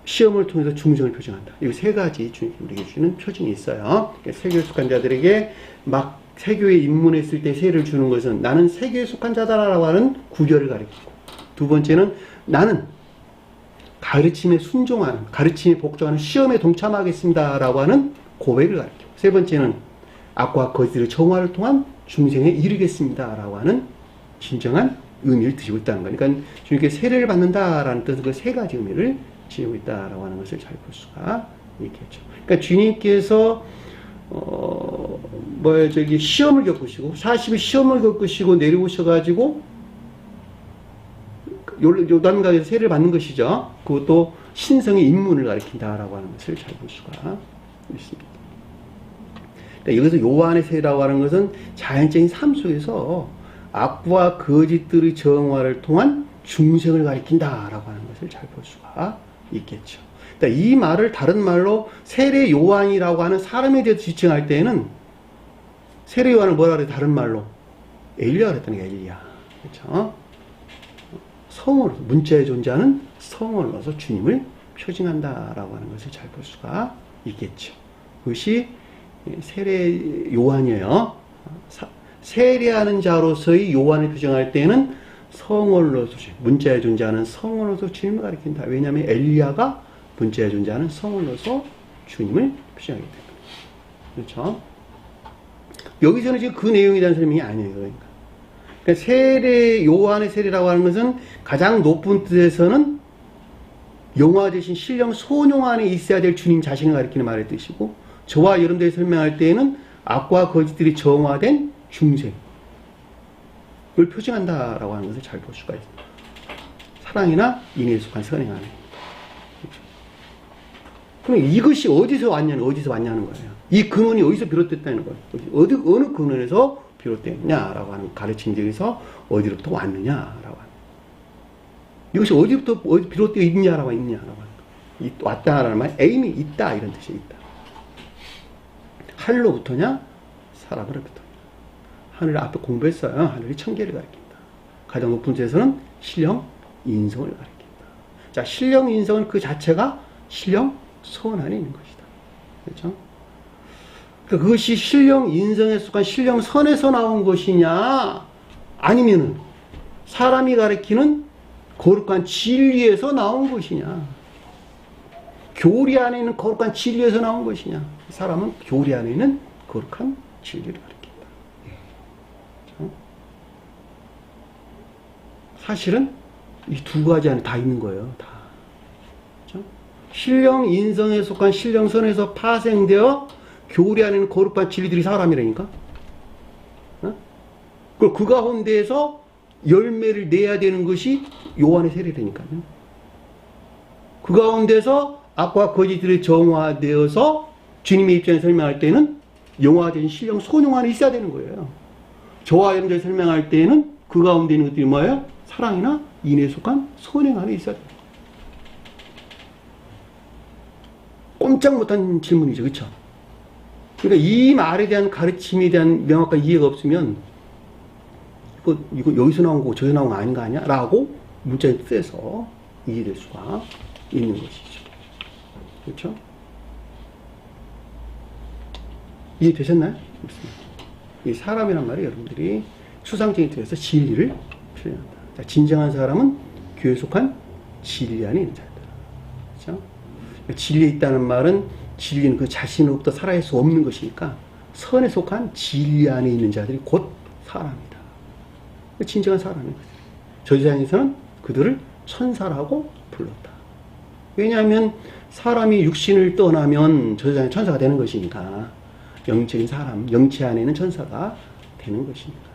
시험을 통해서 중생을 표정한다. 이 세 가지 주님이 우리에게 주는 표징이 있어요. 세계에 속한 자들에게 막 세교에 입문했을 때 세례를 주는 것은 나는 세교에 속한 자다라고 하는 구별을 가리키고, 두 번째는 나는 가르침에 순종하는, 가르침에 복종하는 시험에 동참하겠습니다라고 하는 고백을 가리키고, 세 번째는 악과 거짓의 정화를 통한 중생에 이르겠습니다라고 하는 진정한 의미를 드시고 있다는 거예요. 그러니까 주님께 세례를 받는다라는 뜻은 그 세 가지 의미를 지니고 있다라고 하는 것을 잘 볼 수가 있겠죠. 그러니까 주님께서 시험을 겪으시고 40일 시험을 겪으시고 내려오셔가지고 요단강에서 세례를 받는 것이죠. 그것도 신성의 입문을 가리킨다라고 하는 것을 잘 볼 수가 있습니다. 그러니까 여기서 요한의 세례라고 하는 것은 자연적인 삶 속에서 악과 거짓들의 정화를 통한 중생을 가리킨다라고 하는 것을 잘 볼 수가 있겠죠. 그러니까 이 말을 다른 말로 세례 요한이라고 하는 사람에 대해서 지칭할 때에는 세례 요한을 뭐라 그래? 다른 말로 엘리야가 그랬다는 게 엘리야. 그렇죠? 성으로 문자에 존재하는 성을 넣어서 주님을 표징한다라고 하는 것을 잘 볼 수가 있겠죠. 그것이 세례 요한이에요. 세례하는 자로서의 요한을 표정할 때는 성을 넣어서 문자에 존재하는 성을 넣어서 주님을 가리킨다. 왜냐하면 엘리야가 문자에 존재하는 성을 넣어서 주님을 표정하기 때문에. 그렇죠? 여기서는 지금 그 내용에 대한 설명이 아니에요. 그러니까 세례 요한의 세례라고 하는 것은 가장 높은 뜻에서는 영화되신 신령 소뇽 안에 있어야 될 주님 자신을 가리키는 말의 뜻이고, 저와 여러분들이 설명할 때에는 악과 거짓들이 정화된 중생을 표징한다라고 하는 것을 잘 볼 수가 있습니다. 사랑이나 인애에 속한 선행 안에. 그럼 이것이 어디서 왔냐는 거예요. 이 근원이 어디서 비롯됐다는 거예요. 어느 근원에서 비롯됐냐라고 하는 가르침들에서 어디로부터 왔느냐라고 하는. 이것이 어디부터 비롯되어 있냐라고 있냐라고 하는. 왔다라는 말, 에임이 있다 이런 뜻이 있다. 하늘로부터냐, 사람으로부터. 하늘 앞에 공부했어요. 하늘이 천계를 가리킨다. 가장 높은 데서는 신령 인성을 가리킨다. 자, 신령 인성은 그 자체가 신령 선 안에 있는 것이다. 그렇죠? 그러니까 그것이 신령 인성에 속한 신령 선에서 나온 것이냐, 아니면은 사람이 가리키는 거룩한 진리에서 나온 것이냐, 교리 안에 있는 거룩한 진리에서 나온 것이냐. 사람은 교리 안에 있는 거룩한 진리를 가리킨다. 그렇죠? 사실은 이 두 가지 안에 다 있는 거예요. 다. 그렇죠? 신령 인성에 속한 신령선에서 파생되어 교리 안에 있는 거룩한 진리들이 사람이라니까. 그리고 그 가운데에서 열매를 내야 되는 것이 요한의 세례라니까요. 그 가운데서 악과 거짓들이 정화되어서 주님의 입장에 설명할 때는 영화된 신령 소뇽 안에 있어야 되는 거예요. 저와 여러분들이 설명할 때는 그 가운데 있는 것들이 뭐예요? 사랑이나 인애에 속한 선행 안에 있어야 돼요. 꼼짝 못한 질문이죠. 그렇죠? 그러니까 이 말에 대한 가르침에 대한 명확한 이해가 없으면 이거 여기서 나온 거고 저기서 나온 거 아닌 거 아니야? 라고 문자의 뜻에서 이해될 수가 있는 것이죠. 그렇죠? 이해되셨나요? 이 사람이란 말이 여러분들이 추상적인 뜻에서 진리를 표현한다. 자, 진정한 사람은 교회에 속한 진리 안에 있는 자들. 그렇죠? 진리에 있다는 말은 진리는 그 자신으로부터 살아갈 수 없는 것이니까 선에 속한 진리 안에 있는 자들이 곧 사람이다. 진정한 사람인 거죠. 저 세상에서는 그들을 천사라고 불렀다. 왜냐하면 사람이 육신을 떠나면 저 세상에 천사가 되는 것이니까, 영적인 사람, 영체 안에 있는 천사가 되는 것이니까.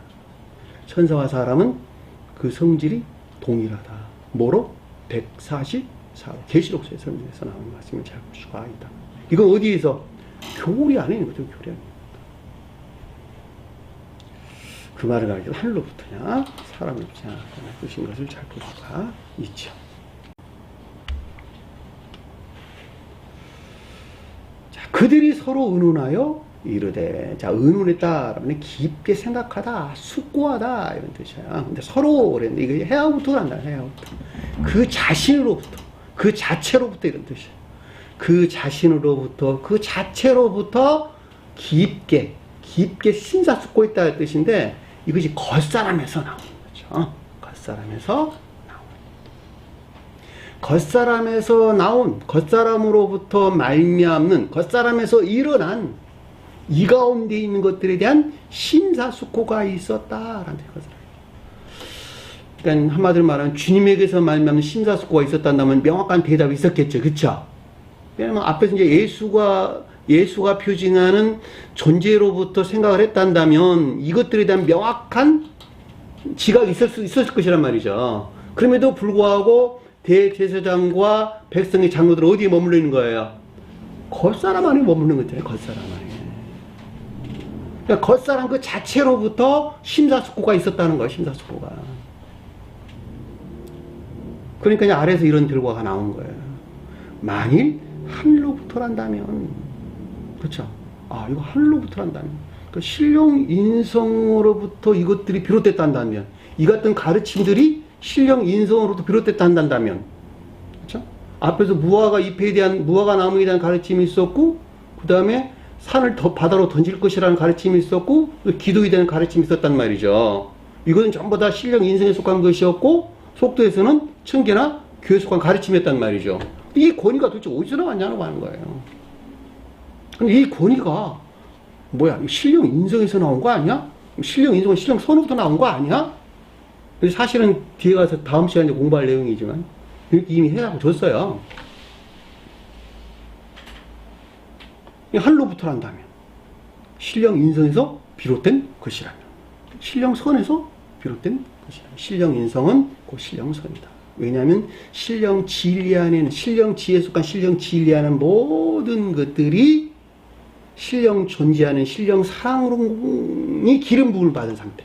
천사와 사람은 그 성질이 동일하다. 뭐로? 144로 계시록서의 설명에서 나오는 말씀을 잘 볼 수가 있다. 이건 어디에서? 교리 안에 있는 거죠. 교리 안에. 그 말을 가리켜 하늘로부터냐 사람으로부터냐 뜻인 것을 잘 볼 수가 있죠. 자, 그들이 서로 의논하여 이르되, 자, 의논했다라면 깊게 생각하다, 숙고하다 이런 뜻이야. 근데 서로 그랬는데 이거 해야부터 간다. 해야부터. 그 자신으로부터, 그 자체로부터 이런 뜻이야. 그 자신으로부터, 그 자체로부터 깊게 심사숙고했다는 뜻인데, 이것이 겉사람에서 나오는 거죠. 겉사람에서 나온, 겉사람으로부터 말미암는, 겉사람에서 일어난 이 가운데 있는 것들에 대한 심사숙고가 있었다라는 것을. 그러니까 한마디로 말하면 주님에게서 말하면 심사숙고가 있었다면 명확한 대답이 있었겠죠, 그렇죠? 왜냐하면 앞에서 이제 예수가 표징하는 존재로부터 생각을 했단다면 이것들에 대한 명확한 지각이 있었을 것이란 말이죠. 그럼에도 불구하고 대제사장과 백성의 장로들 어디에 머물러 있는 거예요? 겉사람 안에 머무는 거잖아요. 겉사람 안에. 그러니까 겉사람 그 자체로부터 심사숙고가 있었다는 거예요. 심사숙고가. 그러니까 이제 아래에서 이런 결과가 나온 거예요. 만일 하늘로부터란다면, 그렇죠? 아, 이거 하늘로부터란다면, 그러니까 신령 인성으로부터 이것들이 비롯됐단다면, 이 같은 가르침들이 신령 인성으로부터 비롯됐단다면, 그렇죠? 앞에서 무화과 나무에 대한 가르침이 있었고, 그 다음에 산을 더 바다로 던질 것이라는 가르침이 있었고, 기도에 대한 가르침이 있었단 말이죠. 이것은 전부 다 신령 인성에 속한 것이었고, 속도에서는 청계나 교회에 속한 가르침이었단 말이죠. 이 권위가 도대체 어디서 나왔냐고 하는 거예요. 근데 이 권위가 뭐야? 신령 인성에서 나온 거 아니야? 신령 인성은 신령 선으로부터 나온 거 아니야? 사실은 뒤에 가서 다음 시간에 공부할 내용이지만 이미 해석을 줬어요. 하늘로부터란다면 신령 인성에서 비롯된 것이라면 신령 선에서 비롯된 것이라면 신령 인성은 곧 신령 선이다. 왜냐하면 신령 진리 안에는 신령 지혜에 속한 신령 진리 안에는 모든 것들이 신령 존재하는 신령 사랑이 기름 부음을 받은 상태.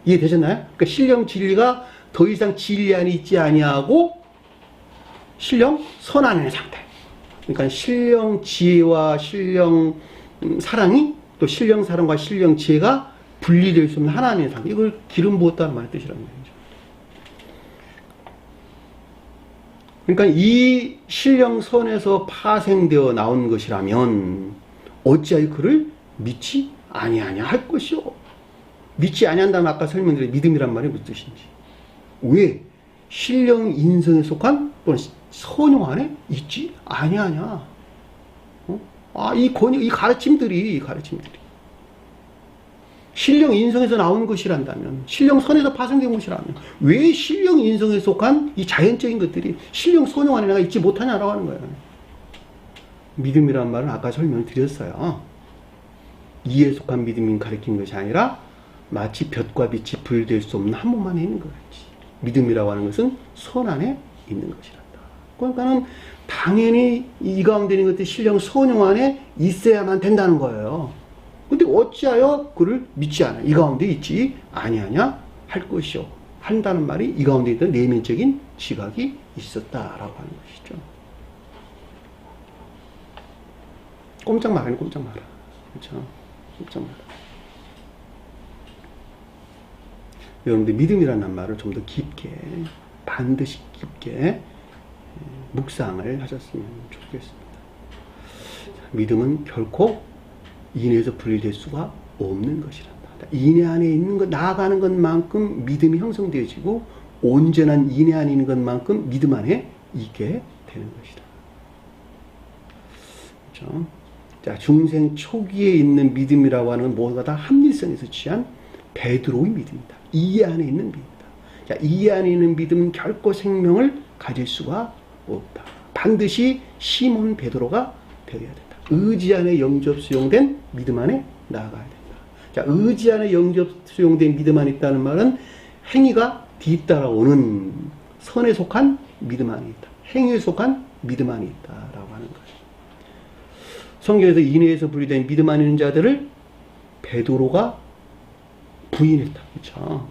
이해되셨나요? 그러니까 신령 진리가 더 이상 진리 안에 있지 아니하고 신령 선 안에 있는 상태. 그러니까 신령 지혜와 신령 사랑이 또 신령 사랑과 신령 지혜가 분리될 수 없는 하나님의 상태. 이걸 기름 부었다는 말의 뜻이란 말이죠. 그러니까 이 신령 선에서 파생되어 나온 것이라면 어찌하여 그를 믿지 아니하냐 할 것이요. 믿지 아니한다면 아까 설명드린 믿음이란 말이 무슨 뜻인지. 왜? 신령 인성에 속한 또는 선용 안에 있지 아니하냐. 이 가르침들이 신령 인성에서 나온 것이란다면, 신령 선에서 파생된 것이라면, 왜 신령 인성에 속한 이 자연적인 것들이 신령 선용 안에 내가 있지 못하냐라고 하는 거예요. 믿음이란 말은 아까 설명을 드렸어요. 이에 속한 믿음이 가리키는 것이 아니라 마치 볕과 빛이 분리될 수 없는 한 몸만에 있는 것 같이. 믿음이라고 하는 것은 선 안에 있는 것이란다. 그러니까는 당연히 이 가운데 있는 것들이 신령 선용 안에 있어야만 된다는 거예요. 근데 어찌하여 그를 믿지 않아? 이 가운데 있지 아니하냐 할 것이요. 한다는 말이 이 가운데 있던 내면적인 지각이 있었다라고 하는 것이죠. 꼼짝 말아요, 꼼짝 말아. 그렇죠? 꼼짝 말아. 여러분들 믿음이라는 말을 좀 더 깊게, 반드시 깊게 묵상을 하셨으면 좋겠습니다. 믿음은 결코 인해에서 분리될 수가 없는 것이란다. 인해 안에 있는 것, 나아가는 것만큼 믿음이 형성되어지고 온전한 인해 안에 있는 것만큼 믿음 안에 있게 되는 것이다. 그렇죠? 자, 중생 초기에 있는 믿음이라고 하는 건 뭐가 다 합리성에서 취한 베드로의 믿음이다. 이해 안에 있는 믿음이다. 자, 이해 안에 있는 믿음은 결코 생명을 가질 수가 없다. 반드시 시몬 베드로가 되어야 된다. 의지 안에 영접 수용된 믿음 안에 나아가야 된다. 자, 의지 안에 영접 수용된 믿음 안에 있다는 말은 행위가 뒤따라오는 선에 속한 믿음 안에 있다. 행위에 속한 믿음 안에 있다라고 하는 거예요. 성경에서 인해에서 분리된 믿음 안에 있는 자들을 베드로가 부인했다. 그렇죠?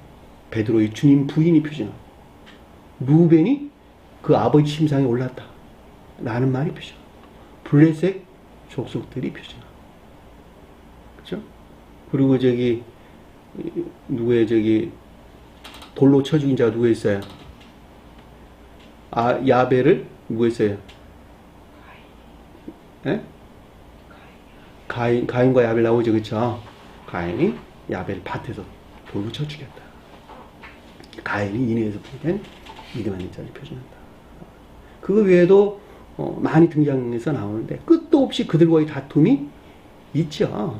베드로의 주님 부인이 표현하고 루벤이 그 아버지 침상에 올랐다. 라는 말이 표현하고 블레셋 족속들이 표현하고 그렇죠? 그리고 돌로 쳐 죽인 자가 누구 있어요? 야벨을 누구 있어요? 예? 가인과 야벨 나오죠, 그렇죠? 가인이 야벨 밭에서 돌로 쳐 죽였다. 가인이 인해에서 분리된 믿음 안에 자를 표현한다. 그 외에도 많이 등장해서 나오는데 끝도 없이 그들과의 다툼이 있죠.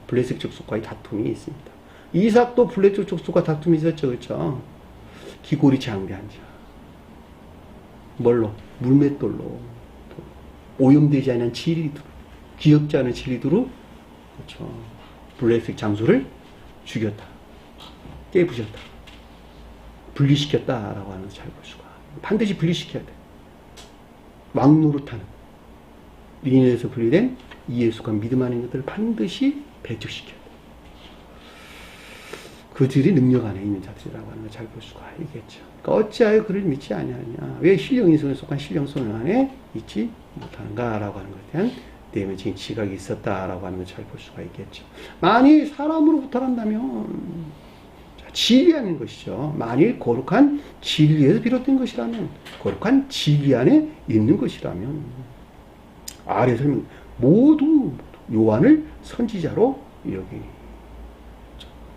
블레셋 족속과의 다툼이 있습니다. 이삭도 블레셋 족속과 다툼이 있었죠. 그렇죠? 기골이 장대한 자. 뭘로? 물맷돌로. 오염되지 않은 진리두로. 귀엽지 않은 진리두로. 그렇죠. 블레셋 장수를 죽였다. 깨부셨다. 분리시켰다라고 하는 잘 볼 수가. 반드시 분리시켜야 돼. 왕노릇하는 인에서 분리된 이예수가 믿음 안에 있는 것들을 반드시 배척시켜야 돼. 그들이 능력 안에 있는 자들이라고 하는 걸 잘 볼 수가 있겠죠. 그러니까 어찌하여 그를 믿지 아니하느냐. 왜 신령 인성에 속한 신령 소년 안에 있지 못하는가라고 하는 것에 대한 내면적인 지각이 있었다라고 하는 걸 잘 볼 수가 있겠죠. 만일 사람으로부터란다면 진리하는 것이죠. 만일 거룩한 진리에서 비롯된 것이라면, 거룩한 진리 안에 있는 것이라면, 아래 설명, 모두 요한을 선지자로 여기.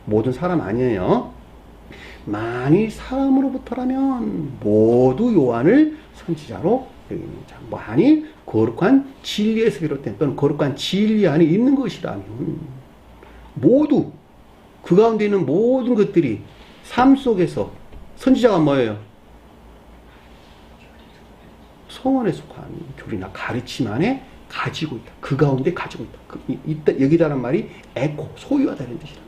모든 사람 아니에요. 만일 사람으로부터라면 모두 요한을 선지자로 여기는 자. 만일 거룩한 진리에서 비롯된 또는 거룩한 진리 안에 있는 것이라면 모두 그 가운데 있는 모든 것들이 삶 속에서 선지자가 뭐예요? 성원에 속한 교리나 가르침 안에 가지고 있다. 그 가운데 가지고 있다. 여기다란 말이 에코, 소유하다는 뜻이다.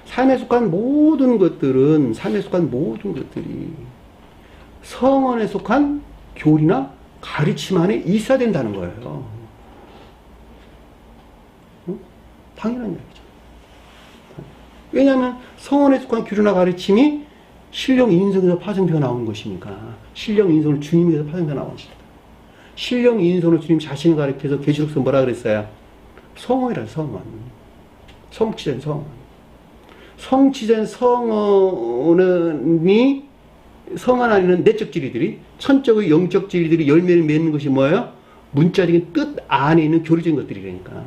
삶에 속한 모든 것들은, 삶에 속한 모든 것들이 성원에 속한 교리나 가르침 안에 있어야 된다는 거예요. 응? 당연한 얘기죠. 왜냐하면 성원에 속한 교리나 가르침이 신령 인성에서 파생되어 나오는 것이니까. 신령 인성을 주님에서 파생되어 나오는 것입니다. 신령 인성을 주님 자신을 가리켜서 계시록서 뭐라 그랬어요? 성원이란 성원. 성취된 성원. 성취된 성원이 성안 안에는 내적 진리들이, 천적의 영적 진리들이 열매를 맺는 것이 뭐예요? 문자적인 뜻 안에 있는 교리적인 것들이라니까.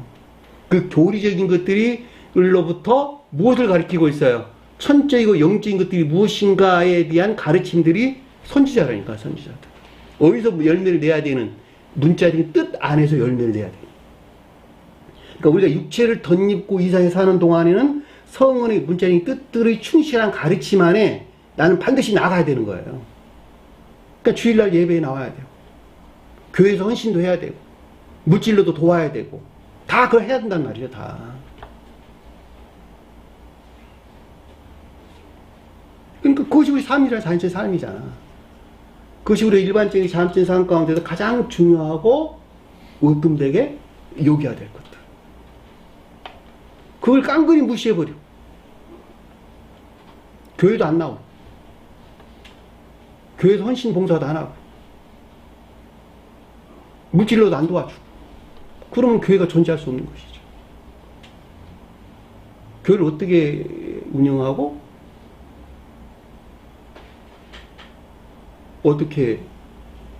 그 교리적인 것들이 을로부터 무엇을 가리키고 있어요? 천적이고 영적인 것들이 무엇인가에 대한 가르침들이 선지자라니까, 선지자들. 어디서 열매를 내야 되는 문자적인 뜻 안에서 열매를 내야 돼. 그러니까 우리가 육체를 덧입고 이 세상에 사는 동안에는 성원의 문자적인 뜻들의 충실한 가르침 안에 나는 반드시 나가야 되는 거예요. 그러니까 주일날 예배에 나와야 돼요. 교회에서 헌신도 해야 되고, 물질로도 도와야 되고, 다 그걸 해야 된단 말이죠, 다. 그러니까 그것이 우리 삶이잖아, 자연적인 삶이잖아. 그것이 우리 일반적인 자연적인 삶 가운데서 가장 중요하고 은금되게 요구해야 될 것들. 그걸 깡그리 무시해버려. 교회도 안 나오고, 교회에서 헌신 봉사도 안 하고, 물질로도 안 도와주고, 그러면 교회가 존재할 수 없는 것이죠. 교회를 어떻게 운영하고, 어떻게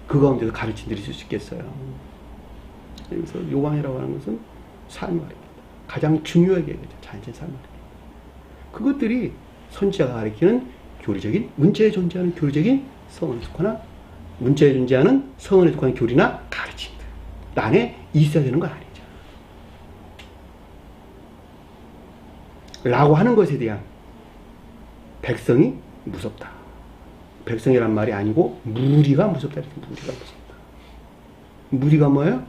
그 가운데서 가르침 드릴 수 있겠어요. 그래서 요한이라고 하는 것은 삶 말입니다. 가장 중요하게 얘기하죠. 자연적인 삶 말입니다. 그것들이 선지자가 가리키는 교리적인, 문자에 존재하는 교리적인 성원에 속하나, 문자에 존재하는 성원에 속하는 교리나 가르침들 안에 있어야 되는 거 아니죠. 라고 하는 것에 대한 백성이 무섭다. 백성이란 말이 아니고 무리가 무섭다. 이렇게 무리가 무섭다. 무리가 뭐예요?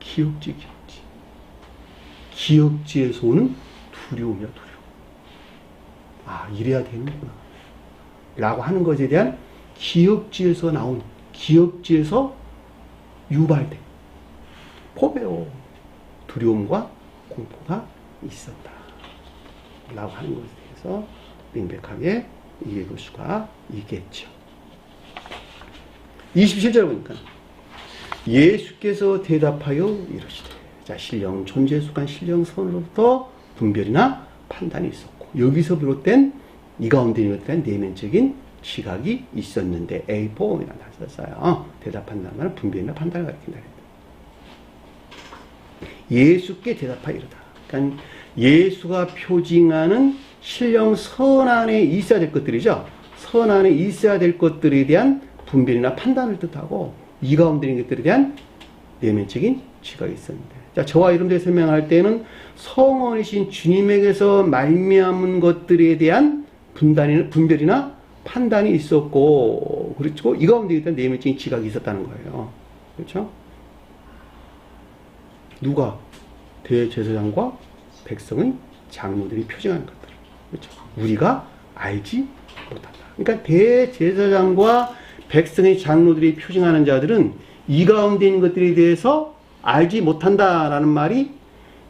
기역지. 기역지에서 오는 두려움이야, 두려움. 아, 이래야 되는구나. 라고 하는 것에 대한 기역지에서 나온, 기역지에서 유발된 포배오 두려움과 공포가 있었다. 라고 하는 것에 대해서 명백하게 이해해 볼 수가 있겠죠. 27절 보니까 예수께서 대답하여 이르시되, 자, 신령 존재에 속한 신령 선으로부터 분별이나 판단이 있었고, 여기서 비롯된 이 가운데 있는 것에 대한 내면적인 지각이 있었는데, 에이포이라는 단어를 써요. 대답한다는 말은 분별이나 판단을 가리킨다. 예수께 대답하여 이르다. 그러니까 예수가 표징하는 신령 선 안에 있어야 될 것들이죠. 선 안에 있어야 될 것들에 대한 분별이나 판단을 뜻하고, 이 가운데 있는 것들에 대한 내면적인 지각이 있었는데, 자, 저와 여러분들이 설명할 때는 성원이신 주님에게서 말미암은 것들에 대한 분별이나 판단이 있었고, 그렇죠? 이 가운데 일단 내면적인 지각이 있었다는 거예요. 그렇죠? 누가? 대제사장과 백성의 장로들이 표징하는 것들. 그렇죠? 우리가 알지 못한다. 그러니까 대제사장과 백성의 장로들이 표징하는 자들은 이 가운데 있는 것들에 대해서 알지 못한다라는 말이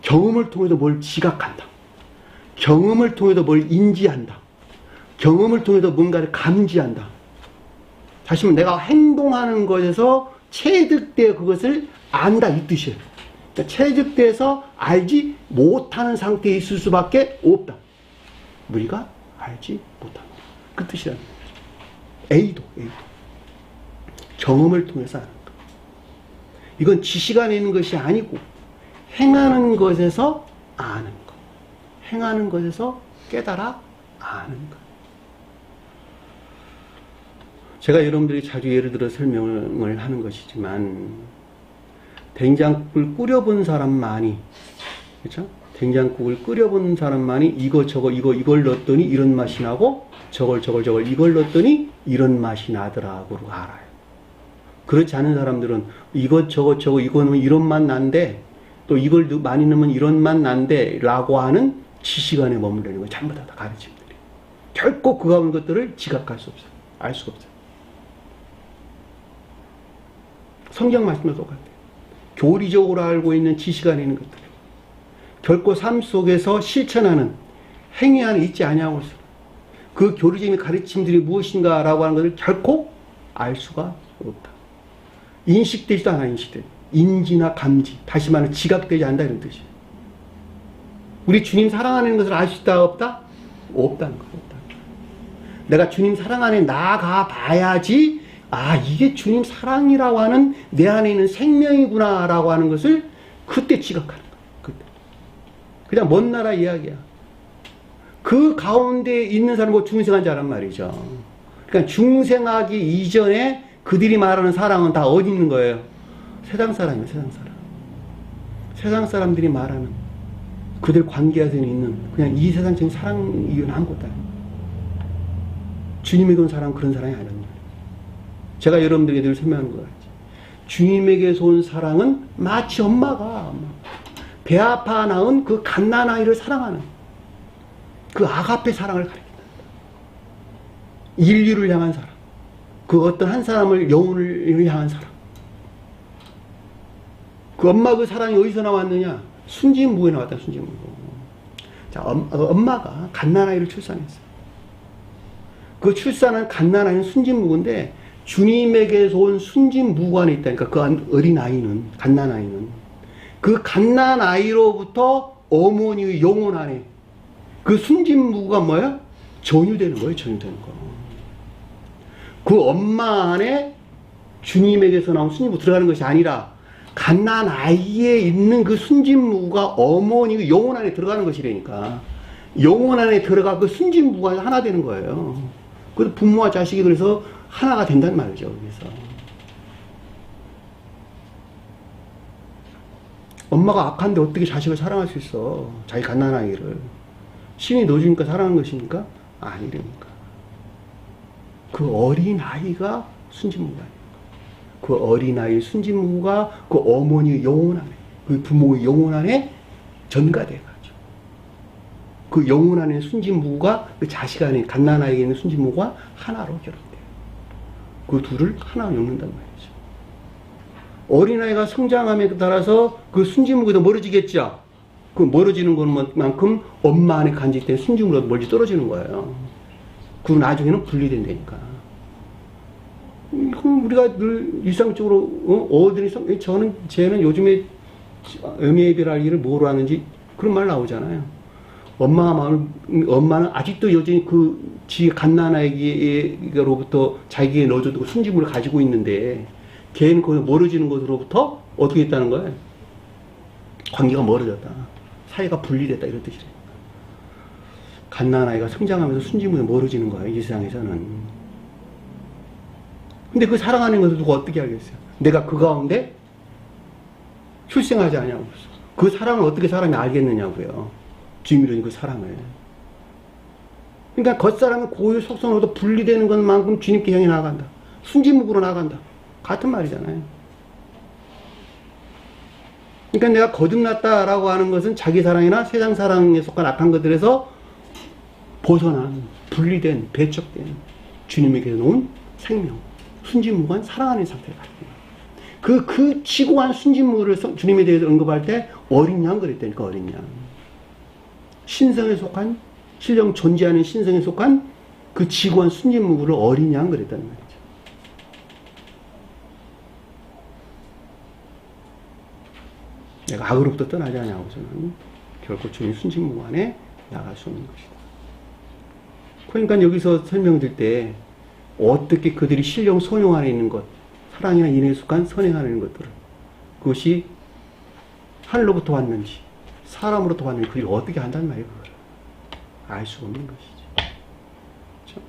경험을 통해서 뭘 지각한다. 경험을 통해서 뭘 인지한다. 경험을 통해서 뭔가를 감지한다. 다시 말해 내가 행동하는 것에서 체득되어 그것을 안다 이 뜻이에요. 그러니까 체득돼서 알지 못하는 상태에 있을 수밖에 없다. 우리가 알지 못한다. 그 뜻이라는 거죠. A도. 경험을 통해서 하는 것. 이건 지식 안에 있는 것이 아니고 행하는 것에서 아는 것. 행하는 것에서 깨달아 아는 것. 제가 여러분들이 자주 예를 들어 설명을 하는 것이지만 된장국을 끓여본 사람만이, 그렇죠? 된장국을 끓여본 사람만이 이걸 넣었더니 이런 맛이 나고 저걸 이걸 넣었더니 이런 맛이 나더라고 알아요. 그렇지 않은 사람들은 이것 이거 넣으면 이런 맛 난데 또 이걸 많이 넣으면 이런 맛 난데 라고 하는 지식 안에 머무르는 거예요. 전부 다 가르침들이. 결코 그 가운데 것들을 지각할 수 없어요. 알 수가 없어요. 성경 말씀도 똑같아요. 교리적으로 알고 있는 지식 안에 있는 것들. 결코 삶 속에서 실천하는 행위 안에 있지 아니하고 있어요. 그 교리적인 가르침들이 무엇인가라고 하는 것을 결코 알 수가 없다. 인식되지도 않아, 인지나 감지. 다시 말하면 지각되지 않는다 이런 뜻이에요. 우리 주님 사랑 안에 있는 것을 알 수 있다, 없다? 없다는 거예요. 내가 주님 사랑 안에 나아가 봐야지, 아, 이게 주님 사랑이라고 하는 내 안에 있는 생명이구나 라고 하는 것을 그때 지각하는 거예요. 그때. 그냥 먼 나라 이야기야. 그 가운데 있는 사람은 중생한 자란 말이죠. 그러니까 중생하기 이전에 그들이 말하는 사랑은 다 어디 있는 거예요? 세상 사람이에요, 세상 사람. 세상 사람들이 말하는 그들 관계에서 있는 그냥 이 세상적인 사랑 이유는 아무것도 아니에요. 주님에게 온 사랑은 그런 사랑이 아니에요. 제가 여러분들에게 늘 설명하는 것 같지. 주님에게서 온 사랑은 마치 엄마가 배 아파 낳은 그 갓난아이를 사랑하는 그 아가페 사랑을 가리킨다. 인류를 향한 사랑. 그 어떤 한 사람을 영혼을 향한 사랑. 그 엄마 그 사랑이 어디서 나왔느냐? 순진무에 나왔다. 순진무. 자, 엄마가 갓난아이를 출산했어요. 그 출산한 갓난아이는 순진무인데 주님에게서 온 순진무가 안에 있다니까. 그 어린아이는, 갓난아이는 그 갓난아이로부터 어머니의 영혼 안에 그 순진무가 뭐야? 전유되는 거예요. 전유되는 거. 그 엄마 안에 주님에게서 나온 순진무 들어가는 것이 아니라 갓난아이에 있는 그 순진무가 어머니의 영혼 안에 들어가는 것이라니까. 영혼 안에 들어가 그 순진무가 하나 되는 거예요. 그래서 부모와 자식이 그래서 하나가 된다는 말이죠. 그래서 엄마가 악한데 어떻게 자식을 사랑할 수 있어? 자기 갓난아이를. 신이 넣어주니까 사랑하는 것입니까? 아니라니까. 그 어린아이가 순진무가 아니에요. 그 어린아이의 순진무가 그 어머니의 영혼 안에, 그 부모의 영혼 안에 전가돼가지고 그 영혼 안에 순진무가 그 자식 안에 갓난아이에 있는 순진무가 하나로 결합돼요. 그 둘을 하나 엮는단 말이죠. 어린아이가 성장함에 따라서 그 순진무가 더 멀어지겠죠. 그 멀어지는 것만큼 엄마 안에 간직된 순진무로 멀리 떨어지는 거예요. 그리고 나중에는 분리된다니까. 우리가 늘 일상적으로 어른이 쟤는 요즘에 음예비랄 일을 뭐로 하는지 그런 말 나오잖아요. 엄마는 아직도 여전히 지 갓난아이로부터 자기에게 넣어줘도 순진물을 가지고 있는데 걔는 거기서 멀어지는 것으로부터 어떻게 했다는 거예요? 관계가 멀어졌다. 사이가 분리됐다 이런 뜻이래요. 갓난아이가 성장하면서 순진물에 멀어지는 거예요. 이 세상에서는. 근데 그 사랑하는 것을 누가 어떻게 알겠어요? 내가 그 가운데 출생하지 않냐고. 그 사랑을 어떻게 사람이 알겠느냐고요. 주님이 이룬 그 사랑을. 그러니까 겉사람은 고유 속성으로도 분리되는 것만큼 주님께 향해 나아간다. 순진무구로 나아간다. 같은 말이잖아요. 그러니까 내가 거듭났다라고 하는 것은 자기 사랑이나 세상 사랑에 속한 악한 것들에서 벗어난, 분리된, 배척된 주님에게 놓은 생명, 순진무구한 사랑하는 상태를 가지고 있는 그 지고한 순진무구를 주님에 대해서 언급할 때 어린 양 그랬다니까. 어린 양. 신성에 속한, 실령 존재하는 신성에 속한 그 지고한 순진무구를 어린 양 그랬다는 말이죠. 내가 악으로부터 떠나지 않냐고서는 결코 주님 순진무구 안에 나갈 수 없는 것이다. 그러니까 여기서 설명드릴 때 어떻게 그들이 신령 선용 안에 있는 것, 사랑이나 인애에 속한 선행 안에 있는 것들을, 그것이 하늘로부터 왔는지 사람으로부터 왔는지 그들이 어떻게 한다는 말이에요. 그걸 알 수 없는 것이죠. 그렇죠?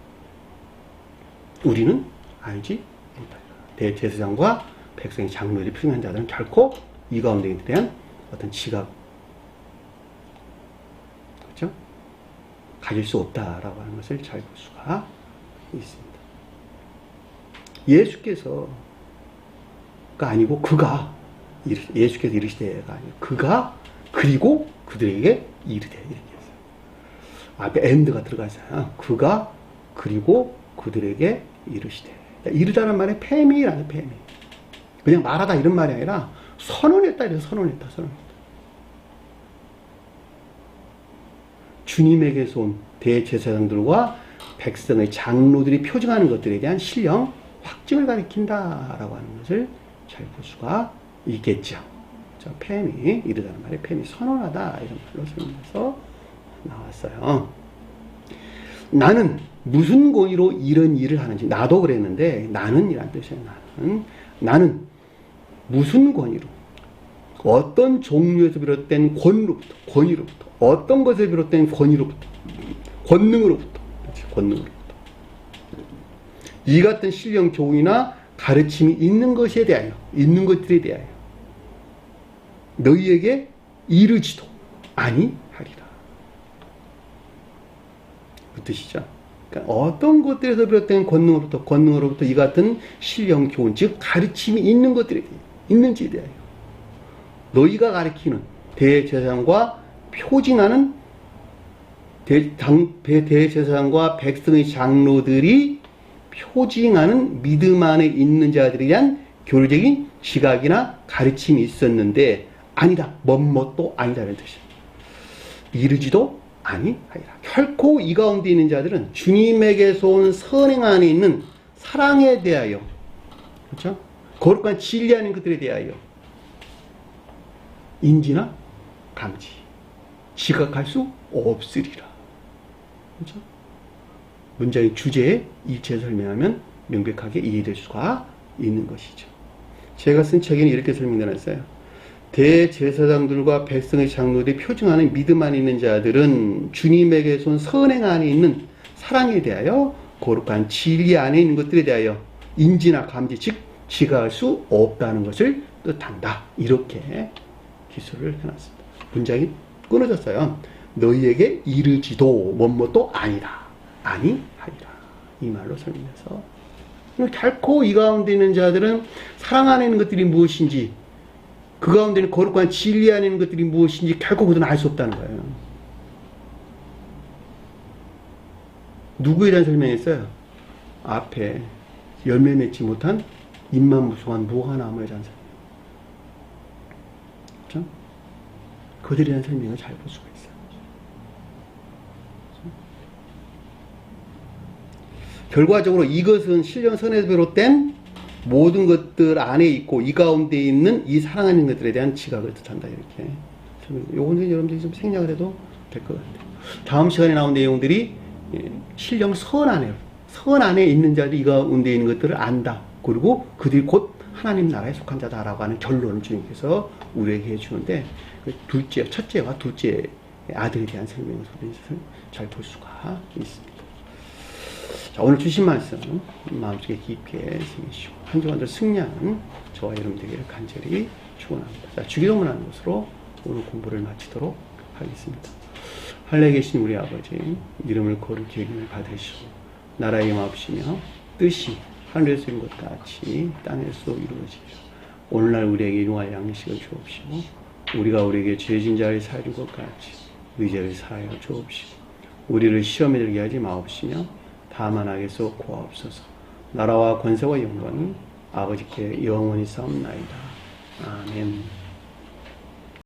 우리는 알지 못하리라. 대제사장과 백성의 장로들이 표명한 자들은 결코 이 가운데에 대한 어떤 지각, 그렇죠? 가질 수 없다라고 하는 것을 잘 볼 수가 있습니다. 예수께서가 아니고 그가, 예수께서 이르시되가 아니고 그가 그리고 그들에게 이르되, 이렇게 했어요. 앞에 엔드가 들어가 있어요. 그가 그리고 그들에게 이르시되. 이르다는 말에 패미라는 패미. 그냥 말하다 이런 말이 아니라 선언했다 이래서 선언했다. 주님에게서 온 대제사장들과 백성의 장로들이 표징하는 것들에 대한 신령 확증을 가리킨다라고 하는 것을 잘 볼 수가 있겠죠. 자, 팸이, 이르다는 말에 팸이 선언하다 이런 말로 설명해서 나왔어요. 나는 무슨 권위로 이런 일을 하는지, 나도 그랬는데 나는 이란 뜻이에요. 나는 무슨 권위로, 어떤 종류에서 비롯된 권위로부터, 어떤 것에 비롯된 권위로부터, 권능으로부터, 이 같은 신령 교훈이나 가르침이 있는 것에 대하여, 있는 것들에 대하여 너희에게 이르지도 아니하리라. 그 뜻이죠. 그러니까 어떤 것들에서 비롯된 권능으로부터 이 같은 신령 교훈, 즉 가르침이 있는 것들에 대하여, 있는지에 대하여 너희가 가르치는 대제사장과 표징하는 대제사장과 백성의 장로들이 표징하는 믿음 안에 있는 자들에 대한 교리적인 지각이나 가르침이 있었는데 아니다, 뭐또 아니다라는 뜻이에요. 이르지도 아니하리라. 결코 이 가운데 있는 자들은 주님에게서 온 선행 안에 있는 사랑에 대하여, 그렇죠? 거룩한 진리 아닌 것들에 대하여 인지나 감지, 지각할 수 없으리라. 그렇죠? 문장의 주제에 일체 설명하면 명백하게 이해될 수가 있는 것이죠. 제가 쓴 책에는 이렇게 설명해놨어요. 대제사장들과 백성의 장로들이 표징하는 믿음 안에 있는 자들은 주님에게서 온 선행 안에 있는 사랑에 대하여, 거룩한 진리 안에 있는 것들에 대하여 인지나 감지, 즉 지각할 수 없다는 것을 뜻한다. 이렇게 기술을 해놨습니다. 문장이 끊어졌어요. 너희에게 이르지도 뭐뭐도 아니하리라. 이 말로 설명해서 결코 이 가운데 있는 자들은 사랑 안에 있는 것들이 무엇인지, 그 가운데 있는 거룩한 진리 안에 있는 것들이 무엇인지 결코 그들은 알 수 없다는 거예요. 누구에 대한 설명했어요? 앞에 열매 맺지 못한 입만 무성한 무화과나무에 대한 설명. 그렇죠? 그들에 대한 설명을 잘 볼 수가 있어요. 결과적으로 이것은 신령선에서 비롯된 모든 것들 안에 있고 이 가운데 있는 이 사랑하는 것들에 대한 지각을 뜻한다. 이렇게. 요거는 여러분들이 좀 생략을 해도 될 것 같아요. 다음 시간에 나온 내용들이 신령 선 안에 있는 자들이 이 가운데 있는 것들을 안다. 그리고 그들이 곧 하나님 나라에 속한 자다라고 하는 결론을 주님께서 우리에게 해주는데, 첫째와 둘째 아들에 대한 설명을 잘 볼 수가 있습니다. 자, 오늘 주신 말씀 마음속에 깊게 새기시고 한 주간도 승리하는 저와 여러분들에게 간절히 축원합니다. 자, 주기도문하는 것으로 오늘 공부를 마치도록 하겠습니다. 하늘에 계신 우리 아버지, 이름을 거룩히 여김을 받으시고 나라의 임하옵시며 뜻이 하늘에서 이룬 것 같이 땅에서 이루어지리라. 오늘날 우리에게 일용할 양식을 주옵시고 우리가 우리에게 죄진 자를 사해준 것 같이 의죄를 사하여 주옵시고 우리를 시험에 들게 하지 마옵시며 다만 악에서 구하옵소서. 나라와 권세와 영광이 아버지께 영원히 싸움나이다. 아멘.